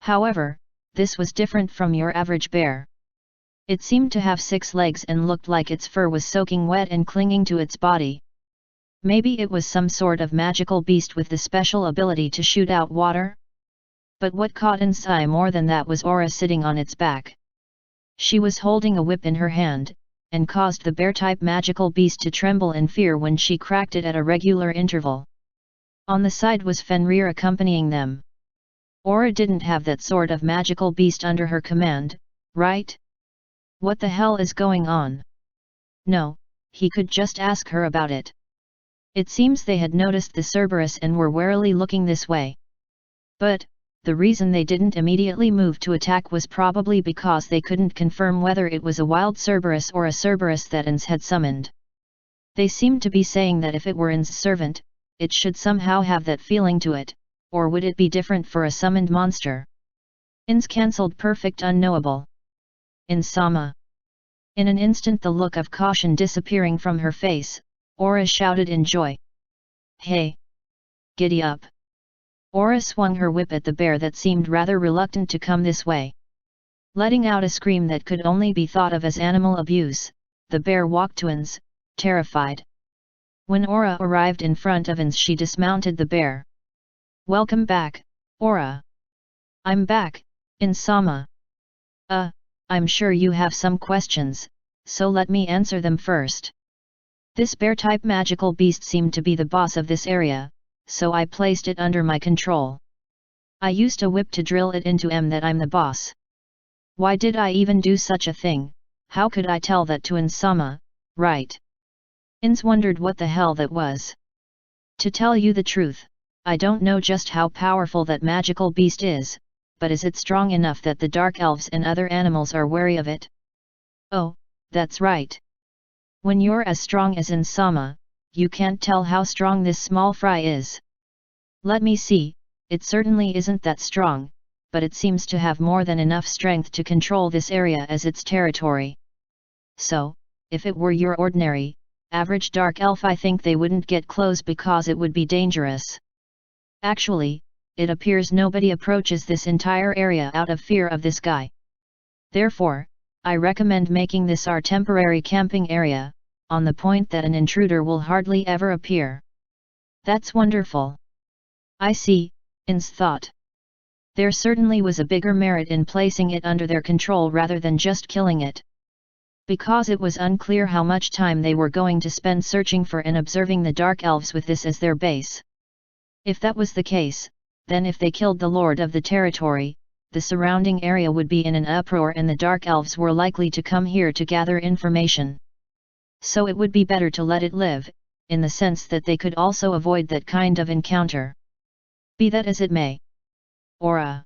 However, this was different from your average bear. It seemed to have 6 legs and looked like its fur was soaking wet and clinging to its body. Maybe it was some sort of magical beast with the special ability to shoot out water? But what caught Ins' eye more than that was Aura sitting on its back. She was holding a whip in her hand, and caused the bear-type magical beast to tremble in fear when she cracked it at a regular interval. On the side was Fenrir accompanying them. Aura didn't have that sort of magical beast under her command, right? What the hell is going on? No, he could just ask her about it. It seems they had noticed the Cerberus and were warily looking this way. But, the reason they didn't immediately move to attack was probably because they couldn't confirm whether it was a wild Cerberus or a Cerberus that Ins had summoned. They seemed to be saying that if it were Ins' servant, it should somehow have that feeling to it, or would it be different for a summoned monster? Ins cancelled Perfect Unknowable. Insama. In an instant, the look of caution disappearing from her face, Aura shouted in joy. Hey! Giddy up! Aura swung her whip at the bear that seemed rather reluctant to come this way. Letting out a scream that could only be thought of as animal abuse, the bear walked to Ins, terrified. When Aura arrived in front of Ins, she dismounted the bear. Welcome back, Aura. I'm back, Insama. I'm sure you have some questions, so let me answer them first. This bear-type magical beast seemed to be the boss of this area, so I placed it under my control. I used a whip to drill it into that I'm the boss. Why did I even do such a thing? How could I tell that to Insama, right? Ins wondered what the hell that was. To tell you the truth, I don't know just how powerful that magical beast is, but is it strong enough that the dark elves and other animals are wary of it? Oh, that's right. When you're as strong as Insama, you can't tell how strong this small fry is. Let me see, it certainly isn't that strong, but it seems to have more than enough strength to control this area as its territory. So, if it were your ordinary, average dark elf, I think they wouldn't get close because it would be dangerous. Actually, it appears nobody approaches this entire area out of fear of this guy. Therefore, I recommend making this our temporary camping area, on the point that an intruder will hardly ever appear. That's wonderful. I see, Ins thought. There certainly was a bigger merit in placing it under their control rather than just killing it. Because it was unclear how much time they were going to spend searching for and observing the Dark Elves with this as their base. If that was the case, then if they killed the lord of the territory, the surrounding area would be in an uproar and the Dark Elves were likely to come here to gather information. So it would be better to let it live, in the sense that they could also avoid that kind of encounter. Be that as it may. Aura.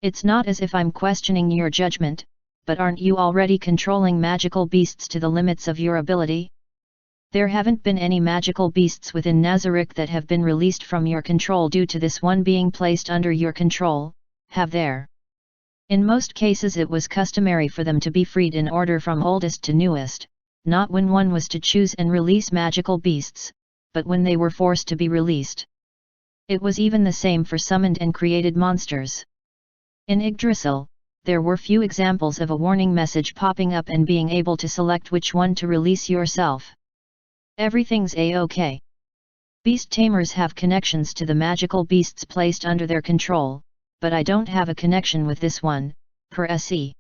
It's not as if I'm questioning your judgment, but aren't you already controlling magical beasts to the limits of your ability? There haven't been any magical beasts within Nazarick that have been released from your control due to this one being placed under your control, have there? In most cases it was customary for them to be freed in order from oldest to newest, not when one was to choose and release magical beasts, but when they were forced to be released. It was even the same for summoned and created monsters. In Yggdrasil, there were few examples of a warning message popping up and being able to select which one to release yourself. Everything's a-okay. Beast tamers have connections to the magical beasts placed under their control, but I don't have a connection with this one, per se.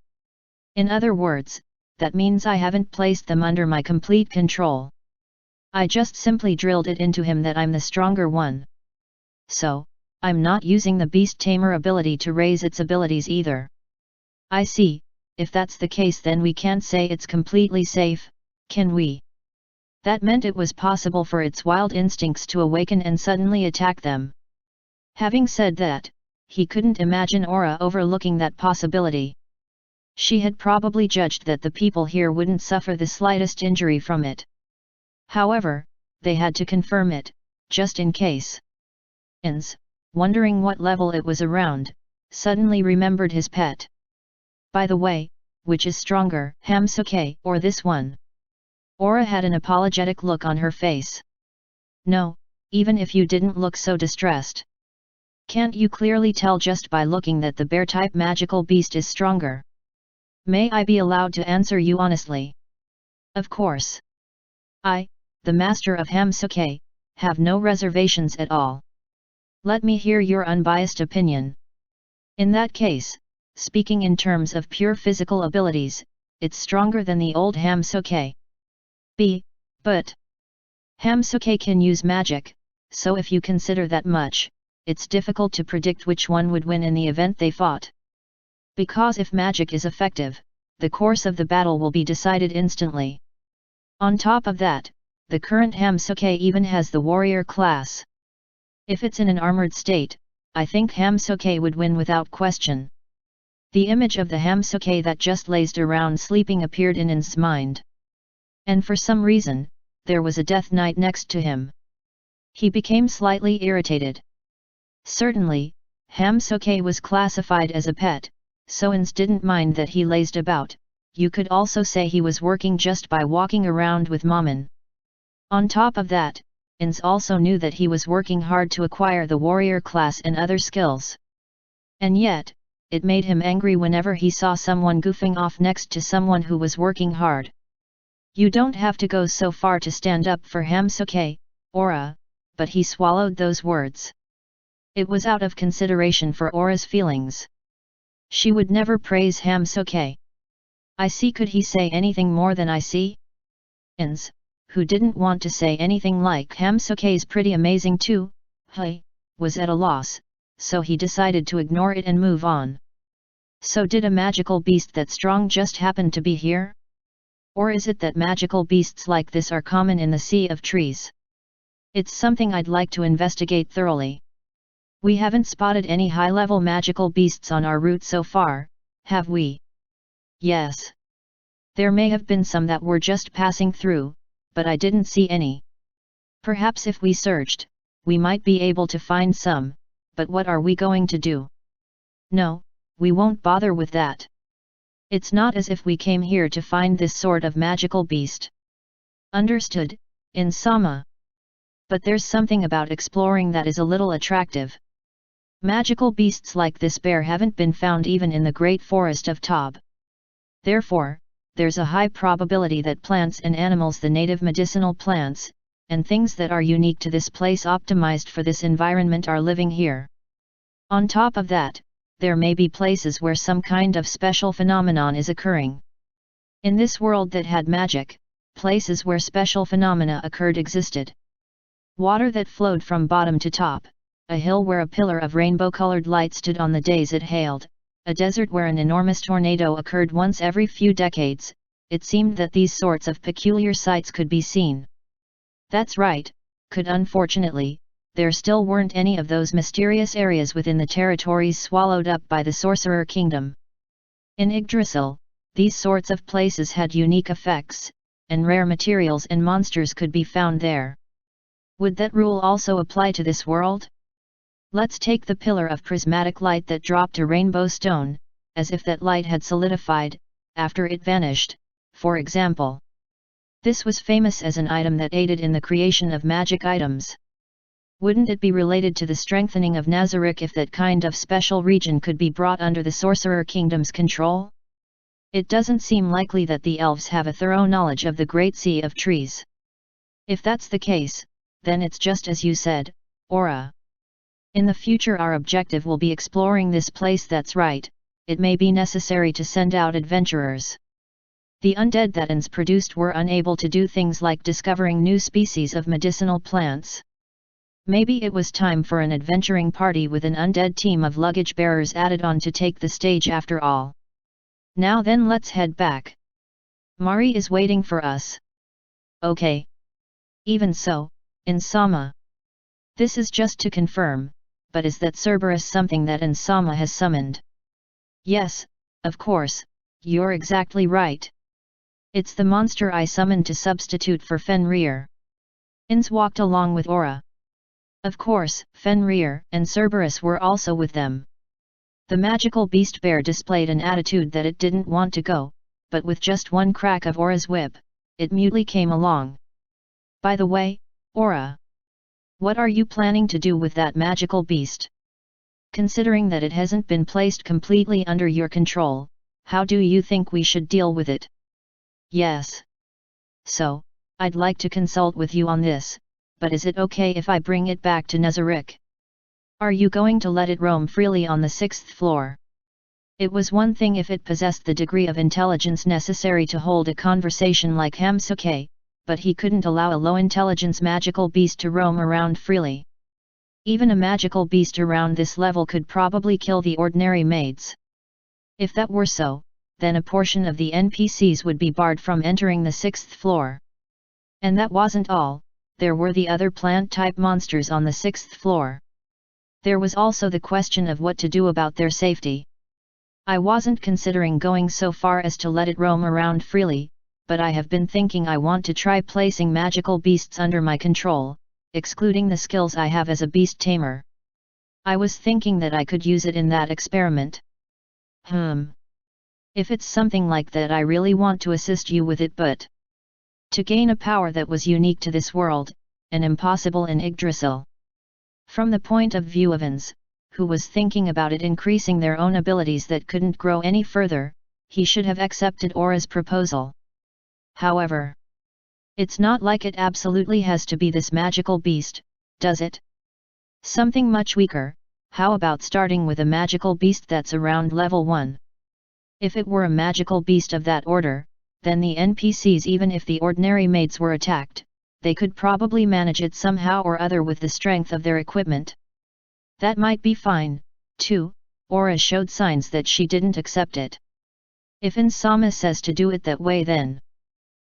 In other words, that means I haven't placed them under my complete control. I just simply drilled it into him that I'm the stronger one. So, I'm not using the beast tamer ability to raise its abilities either. I see, if that's the case then we can't say it's completely safe, can we? That meant it was possible for its wild instincts to awaken and suddenly attack them. Having said that, he couldn't imagine Aura overlooking that possibility. She had probably judged that the people here wouldn't suffer the slightest injury from it. However, they had to confirm it, just in case. Ins, wondering what level it was around, suddenly remembered his pet. By the way, which is stronger, Hamsuke or this one? Aura had an apologetic look on her face. No, even if you didn't look so distressed. Can't you clearly tell just by looking that the bear-type magical beast is stronger? May I be allowed to answer you honestly? Of course. I, the master of Hamsuke, have no reservations at all. Let me hear your unbiased opinion. In that case, speaking in terms of pure physical abilities, it's stronger than the old Hamsuke. But Hamsuke can use magic, so if you consider that much, it's difficult to predict which one would win in the event they fought. Because if magic is effective, the course of the battle will be decided instantly. On top of that, the current Hamsuke even has the warrior class. If it's in an armored state, I think Hamsuke would win without question. The image of the Hamsuke that just lazed around sleeping appeared in In's mind. And for some reason, there was a death knight next to him. He became slightly irritated. Certainly, Hamsuke was classified as a pet, so Ins didn't mind that he lazed about. You could also say he was working just by walking around with Mammon. On top of that, Ins also knew that he was working hard to acquire the warrior class and other skills. And yet, it made him angry whenever he saw someone goofing off next to someone who was working hard. You don't have to go so far to stand up for Hamsuke, Aura, but he swallowed those words. It was out of consideration for Aura's feelings. She would never praise Hamsuke. I see. Could he say anything more than I see? Ins, who didn't want to say anything like Hamsuke's pretty amazing too, was at a loss, so he decided to ignore it and move on. So did a magical beast that strong just happen to be here? Or is it that magical beasts like this are common in the Sea of Trees? It's something I'd like to investigate thoroughly. We haven't spotted any high-level magical beasts on our route so far, have we? Yes. There may have been some that were just passing through, but I didn't see any. Perhaps if we searched, we might be able to find some, but what are we going to do? No, we won't bother with that. It's not as if we came here to find this sort of magical beast. Understood, Insama. But there's something about exploring that is a little attractive. Magical beasts like this bear haven't been found even in the great forest of Tob. Therefore, there's a high probability that plants and animals, the native medicinal plants, and things that are unique to this place optimized for this environment are living here. On top of that, there may be places where some kind of special phenomenon is occurring. In this world that had magic, places where special phenomena occurred existed. Water that flowed from bottom to top, a hill where a pillar of rainbow-colored light stood on the days it hailed, a desert where an enormous tornado occurred once every few decades. It seemed that these sorts of peculiar sights could be seen. That's right, could. Unfortunately, there still weren't any of those mysterious areas within the territories swallowed up by the Sorcerer Kingdom. In Yggdrasil, these sorts of places had unique effects, and rare materials and monsters could be found there. Would that rule also apply to this world? Let's take the pillar of prismatic light that dropped a rainbow stone, as if that light had solidified, after it vanished, for example. This was famous as an item that aided in the creation of magic items. Wouldn't it be related to the strengthening of Nazarick if that kind of special region could be brought under the Sorcerer Kingdom's control? It doesn't seem likely that the elves have a thorough knowledge of the Great Sea of Trees. If that's the case, then it's just as you said, Aura. In the future our objective will be exploring this place. That's right, it may be necessary to send out adventurers. The undead that Ans produced were unable to do things like discovering new species of medicinal plants. Maybe it was time for an adventuring party with an undead team of luggage bearers added on to take the stage after all. Now then, let's head back. Mari is waiting for us. Okay. Even so, Insama. This is just to confirm, but is that Cerberus something that Insama has summoned? Yes, of course, you're exactly right. It's the monster I summoned to substitute for Fenrir. Ins walked along with Aura. Of course, Fenrir and Cerberus were also with them. The magical beast bear displayed an attitude that it didn't want to go, but with just one crack of Aura's whip, it mutely came along. By the way, Aura, what are you planning to do with that magical beast? Considering that it hasn't been placed completely under your control, how do you think we should deal with it? Yes. So, I'd like to consult with you on this, but is it okay if I bring it back to Nazarick? Are you going to let it roam freely on the 6th floor? It was one thing if it possessed the degree of intelligence necessary to hold a conversation like Hamsuke, but he couldn't allow a low-intelligence magical beast to roam around freely. Even a magical beast around this level could probably kill the ordinary maids. If that were so, then a portion of the NPCs would be barred from entering the 6th floor. And that wasn't all, there were the other plant-type monsters on the 6th floor. There was also the question of what to do about their safety. I wasn't considering going so far as to let it roam around freely, but I have been thinking I want to try placing magical beasts under my control, excluding the skills I have as a beast tamer. I was thinking that I could use it in that experiment. If it's something like that, I really want to assist you with it, but to gain a power that was unique to this world, and impossible in Yggdrasil. From the point of view of Ans, who was thinking about it increasing their own abilities that couldn't grow any further, he should have accepted Aura's proposal. However, it's not like it absolutely has to be this magical beast, does it? Something much weaker. How about starting with a magical beast that's around level 1? If it were a magical beast of that order, then the NPCs, even if the ordinary maids were attacked, they could probably manage it somehow or other with the strength of their equipment. That might be fine, too. Aura showed signs that she didn't accept it. If Insama says to do it that way, then...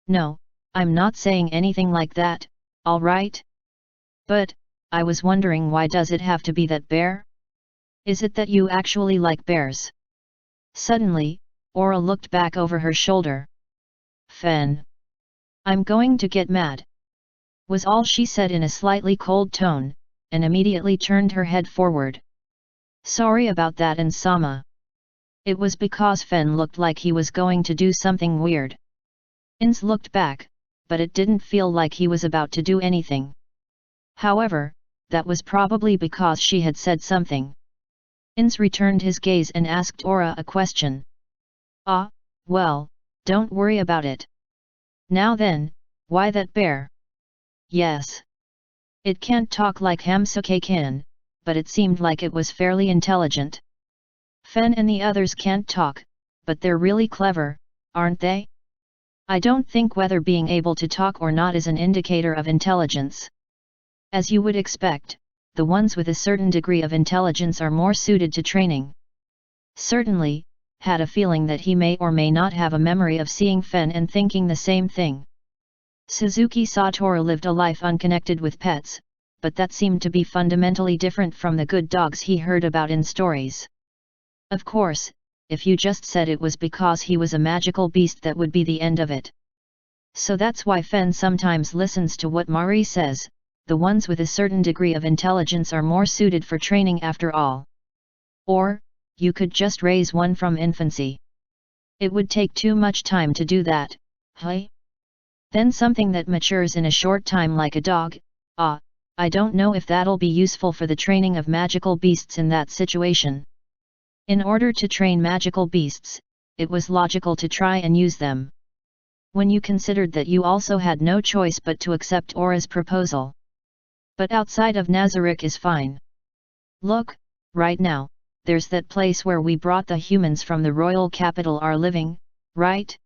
No, I'm not saying anything like that, alright? But, I was wondering, why does it have to be that bear? Is it that you actually like bears? Suddenly, Aura looked back over her shoulder. Fen. I'm going to get mad, was all she said in a slightly cold tone, and immediately turned her head forward. Sorry about that, Insama. It was because Fen looked like he was going to do something weird. Ins looked back, but it didn't feel like he was about to do anything. However, that was probably because she had said something. Ins returned his gaze and asked Aura a question. Ah, well, don't worry about it. Now then, why that bear? Yes. It can't talk like Hamsuke can, but it seemed like it was fairly intelligent. Fen and the others can't talk, but they're really clever, aren't they? I don't think whether being able to talk or not is an indicator of intelligence. As you would expect, the ones with a certain degree of intelligence are more suited to training. Certainly, had a feeling that he may or may not have a memory of seeing Fen and thinking the same thing. Suzuki Satoru lived a life unconnected with pets, but that seemed to be fundamentally different from the good dogs he heard about in stories. Of course, if you just said it was because he was a magical beast, that would be the end of it. So that's why Fen sometimes listens to what Mari says. The ones with a certain degree of intelligence are more suited for training after all. Or, you could just raise one from infancy. It would take too much time to do that, hey? Then something that matures in a short time like a dog. I don't know if that'll be useful for the training of magical beasts in that situation. In order to train magical beasts, it was logical to try and use them. When you considered that you also had no choice but to accept Aura's proposal. But outside of Nazarick is fine. Look, right now, there's that place where we brought the humans from the royal capital are living, right?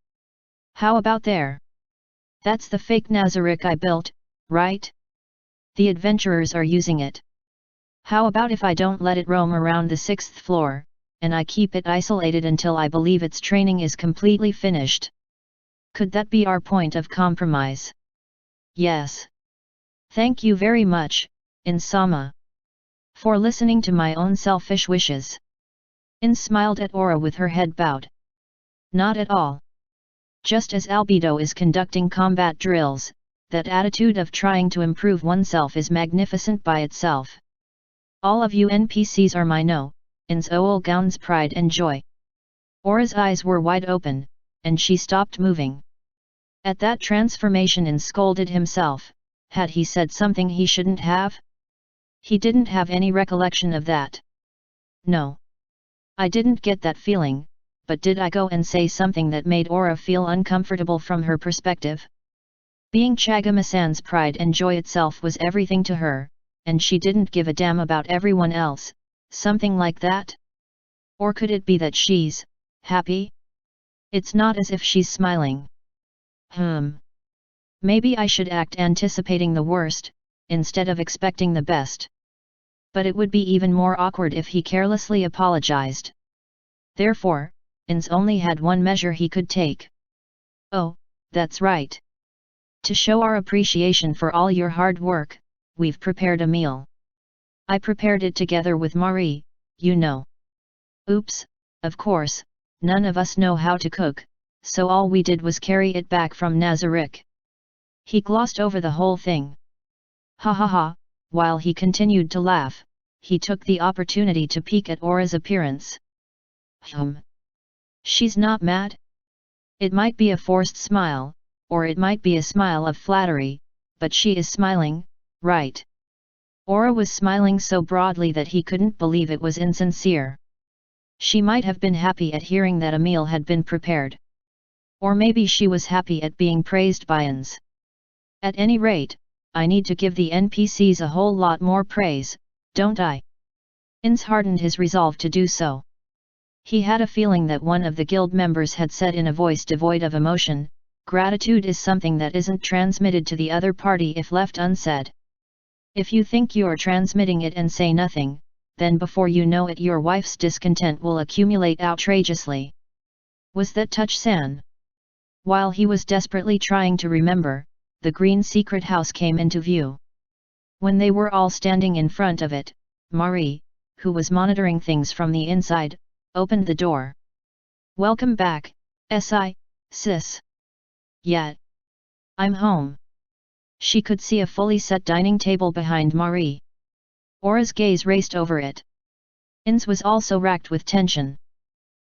How about there? That's the fake Nazarick I built, right? The adventurers are using it. How about if I don't let it roam around the 6th floor, and I keep it isolated until I believe its training is completely finished? Could that be our point of compromise? Yes. Thank you very much, Insama, for listening to my own selfish wishes. In smiled at Aura with her head bowed. Not at all. Just as Albedo is conducting combat drills, that attitude of trying to improve oneself is magnificent by itself. All of you NPCs are my no, Ins Olgaun's pride and joy. Aura's eyes were wide open, and she stopped moving. At that transformation Ins scolded himself. Had he said something he shouldn't have? He didn't have any recollection of that. No. I didn't get that feeling, but did I go and say something that made Aura feel uncomfortable from her perspective? Being Chagama-san's pride and joy itself was everything to her, and she didn't give a damn about everyone else, something like that? Or could it be that she's happy? It's not as if she's smiling. Maybe I should act anticipating the worst, instead of expecting the best. But it would be even more awkward if he carelessly apologized. Therefore, Ins only had one measure he could take. Oh, that's right. To show our appreciation for all your hard work, we've prepared a meal. I prepared it together with Mari, you know. Oops, of course, none of us know how to cook, so all we did was carry it back from Nazarick. He glossed over the whole thing. Ha ha ha, while he continued to laugh, he took the opportunity to peek at Aura's appearance. She's not mad? It might be a forced smile, or it might be a smile of flattery, but she is smiling, right? Aura was smiling so broadly that he couldn't believe it was insincere. She might have been happy at hearing that a meal had been prepared. Or maybe she was happy at being praised by Ins. At any rate, I need to give the NPCs a whole lot more praise, don't I? Ins hardened his resolve to do so. He had a feeling that one of the guild members had said in a voice devoid of emotion, gratitude is something that isn't transmitted to the other party if left unsaid. If you think you're transmitting it and say nothing, then before you know it your wife's discontent will accumulate outrageously. Was that Touch-san? While he was desperately trying to remember, the green secret house came into view. When they were all standing in front of it, Mari, who was monitoring things from the inside, opened the door. Welcome back, sis. Yeah. I'm home. She could see a fully set dining table behind Mari. Aura's gaze raced over it. Ins was also racked with tension.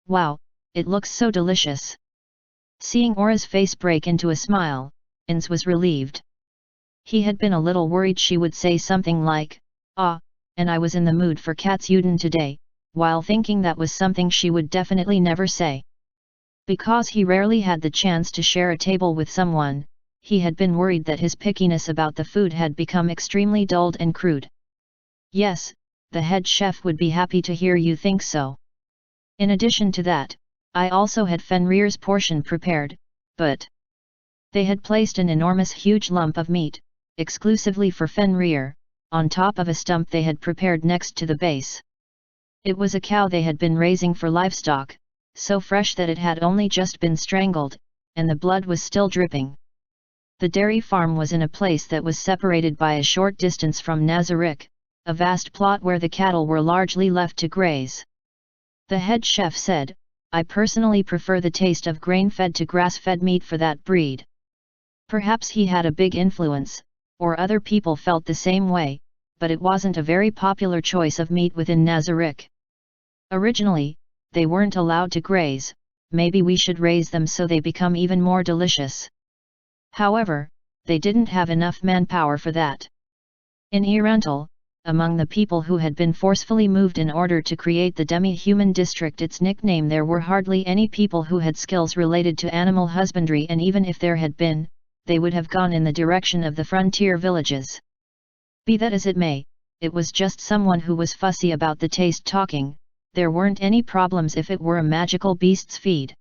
Wow, it looks so delicious. Seeing Aura's face break into a smile, Ins was relieved. He had been a little worried she would say something like, and I was in the mood for katsudon today, while thinking that was something she would definitely never say. Because he rarely had the chance to share a table with someone, he had been worried that his pickiness about the food had become extremely dulled and crude. Yes, the head chef would be happy to hear you think so. In addition to that, I also had Fenrir's portion prepared, but they had placed an enormous huge lump of meat, exclusively for Fenrir, on top of a stump they had prepared next to the base. It was a cow they had been raising for livestock, so fresh that it had only just been strangled, and the blood was still dripping. The dairy farm was in a place that was separated by a short distance from Nazarick, a vast plot where the cattle were largely left to graze. The head chef said, "I personally prefer the taste of grain-fed to grass-fed meat for that breed." Perhaps he had a big influence, or other people felt the same way, but it wasn't a very popular choice of meat within Nazarick. Originally, they weren't allowed to graze. Maybe we should raise them so they become even more delicious. However, they didn't have enough manpower for that. In Irantal, among the people who had been forcefully moved in order to create the demi-human district its nickname, there were hardly any people who had skills related to animal husbandry, and even if there had been, they would have gone in the direction of the frontier villages. Be that as it may, it was just someone who was fussy about the taste talking. There weren't any problems if it were a magical beast's feed.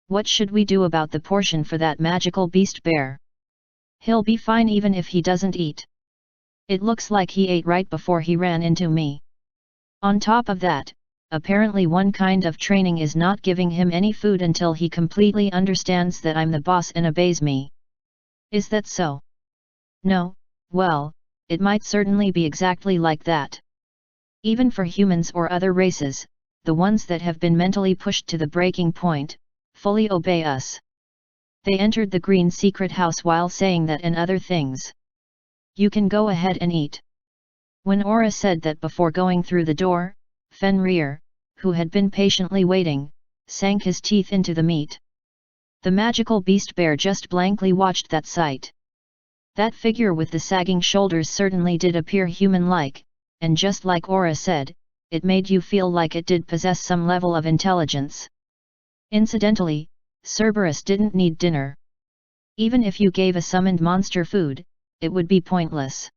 What should we do about the portion for that magical beast bear? He'll be fine even if he doesn't eat. It looks like he ate right before he ran into me. On top of that, apparently one kind of training is not giving him any food until he completely understands that I'm the boss and obeys me. Is that so? No, well, it might certainly be exactly like that. Even for humans or other races, the ones that have been mentally pushed to the breaking point, fully obey us. They entered the green secret house while saying that and other things. You can go ahead and eat. When Aura said that before going through the door, Fenrir, who had been patiently waiting, sank his teeth into the meat. The magical beast bear just blankly watched that sight. That figure with the sagging shoulders certainly did appear human-like, and just like Aura said, it made you feel like it did possess some level of intelligence. Incidentally, Cerberus didn't need dinner. Even if you gave a summoned monster food, it would be pointless.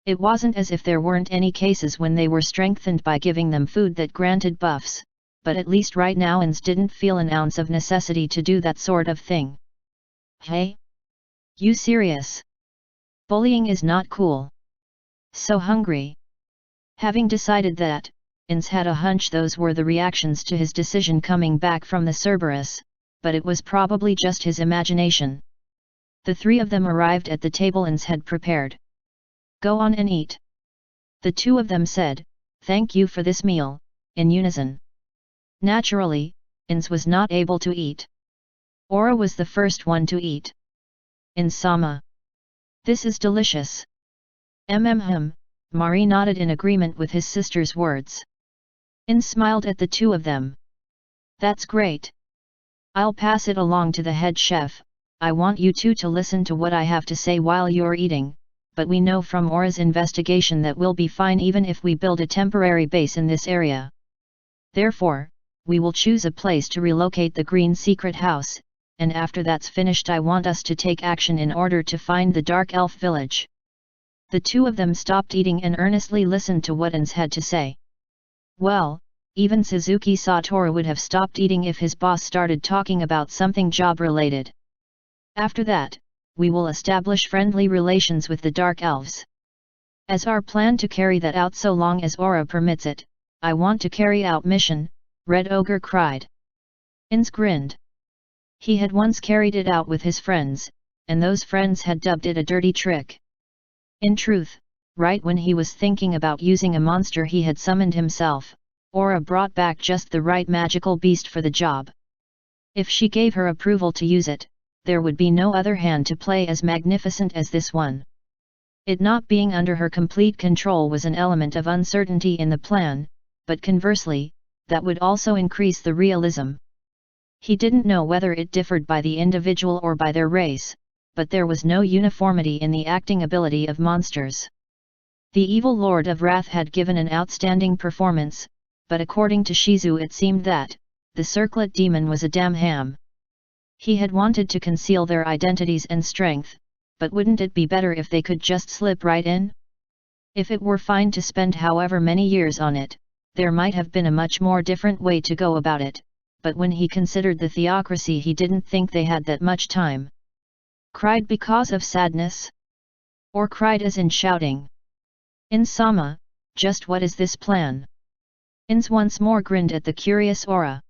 It wasn't as if there weren't any cases when they were strengthened by giving them food that granted buffs, but at least right now Ins didn't feel an ounce of necessity to do that sort of thing. Hey? You serious? Bullying is not cool. So hungry. Having decided that, Ins had a hunch those were the reactions to his decision coming back from the Cerberus, but it was probably just his imagination. The three of them arrived at the table Ins had prepared. Go on and eat. The two of them said, "Thank you for this meal," in unison. Naturally, Ins was not able to eat. Aura was the first one to eat. Ins-sama. This is delicious. Mari nodded in agreement with his sister's words. Ins smiled at the two of them. That's great. I'll pass it along to the head chef. I want you two to listen to what I have to say while you're eating, but we know from Aura's investigation that we'll be fine even if we build a temporary base in this area. Therefore, we will choose a place to relocate the green secret house, and after that's finished I want us to take action in order to find the dark elf village. The two of them stopped eating and earnestly listened to what Ins had to say. Well, even Suzuki Satoru would have stopped eating if his boss started talking about something job-related. After that, we will establish friendly relations with the Dark Elves. As our plan to carry that out so long as Aura permits it, I want to carry out mission, Red Ogre cried. Ins grinned. He had once carried it out with his friends, and those friends had dubbed it a dirty trick. In truth, right when he was thinking about using a monster he had summoned himself, Aura brought back just the right magical beast for the job. If she gave her approval to use it, there would be no other hand to play as magnificent as this one. It not being under her complete control was an element of uncertainty in the plan, but conversely, that would also increase the realism. He didn't know whether it differed by the individual or by their race, but there was no uniformity in the acting ability of monsters. The evil Lord of Wrath had given an outstanding performance, but according to Shizu it seemed that the circlet demon was a damn ham. He had wanted to conceal their identities and strength, but wouldn't it be better if they could just slip right in? If it were fine to spend however many years on it, there might have been a much more different way to go about it, but when he considered the theocracy he didn't think they had that much time. Cried because of sadness? Or cried as in shouting? "In-sama, just what is this plan?" Ins once more grinned at the curious aura.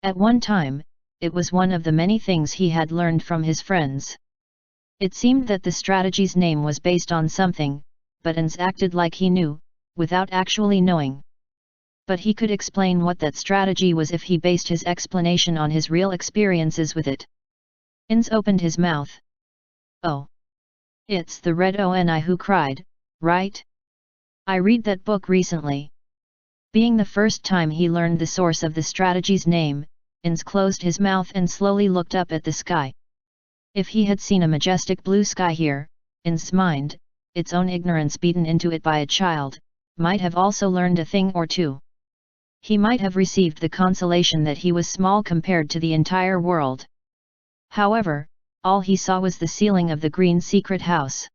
At one time, it was one of the many things he had learned from his friends. It seemed that the strategy's name was based on something, but Ins acted like he knew, without actually knowing. But he could explain what that strategy was if he based his explanation on his real experiences with it. Ins opened his mouth. "Oh. It's the Red Oni who cried, right? I read that book recently." Being the first time he learned the source of the strategy's name, Ins closed his mouth and slowly looked up at the sky. If he had seen a majestic blue sky here, Ins's mind, its own ignorance beaten into it by a child, might have also learned a thing or two. He might have received the consolation that he was small compared to the entire world. However, all he saw was the ceiling of the green secret house.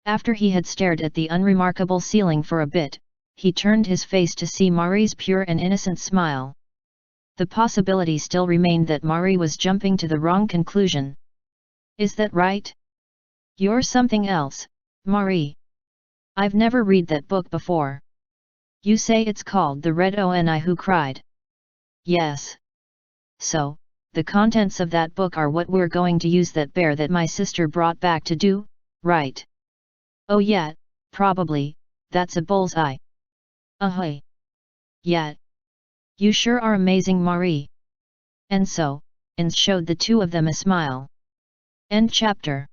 After he had stared at the unremarkable ceiling for a bit, he turned his face to see Mari's pure and innocent smile. The possibility still remained that Mari was jumping to the wrong conclusion. "Is that right? You're something else, Mari. I've never read that book before. You say it's called The Red Oni Who Cried?" "Yes. So, the contents of that book are what we're going to use that bear that my sister brought back to do, right?" "Oh yeah, probably, that's a bullseye." "Ahoy. Yeah. You sure are amazing, Mari." And so, Ins showed the two of them a smile. End chapter.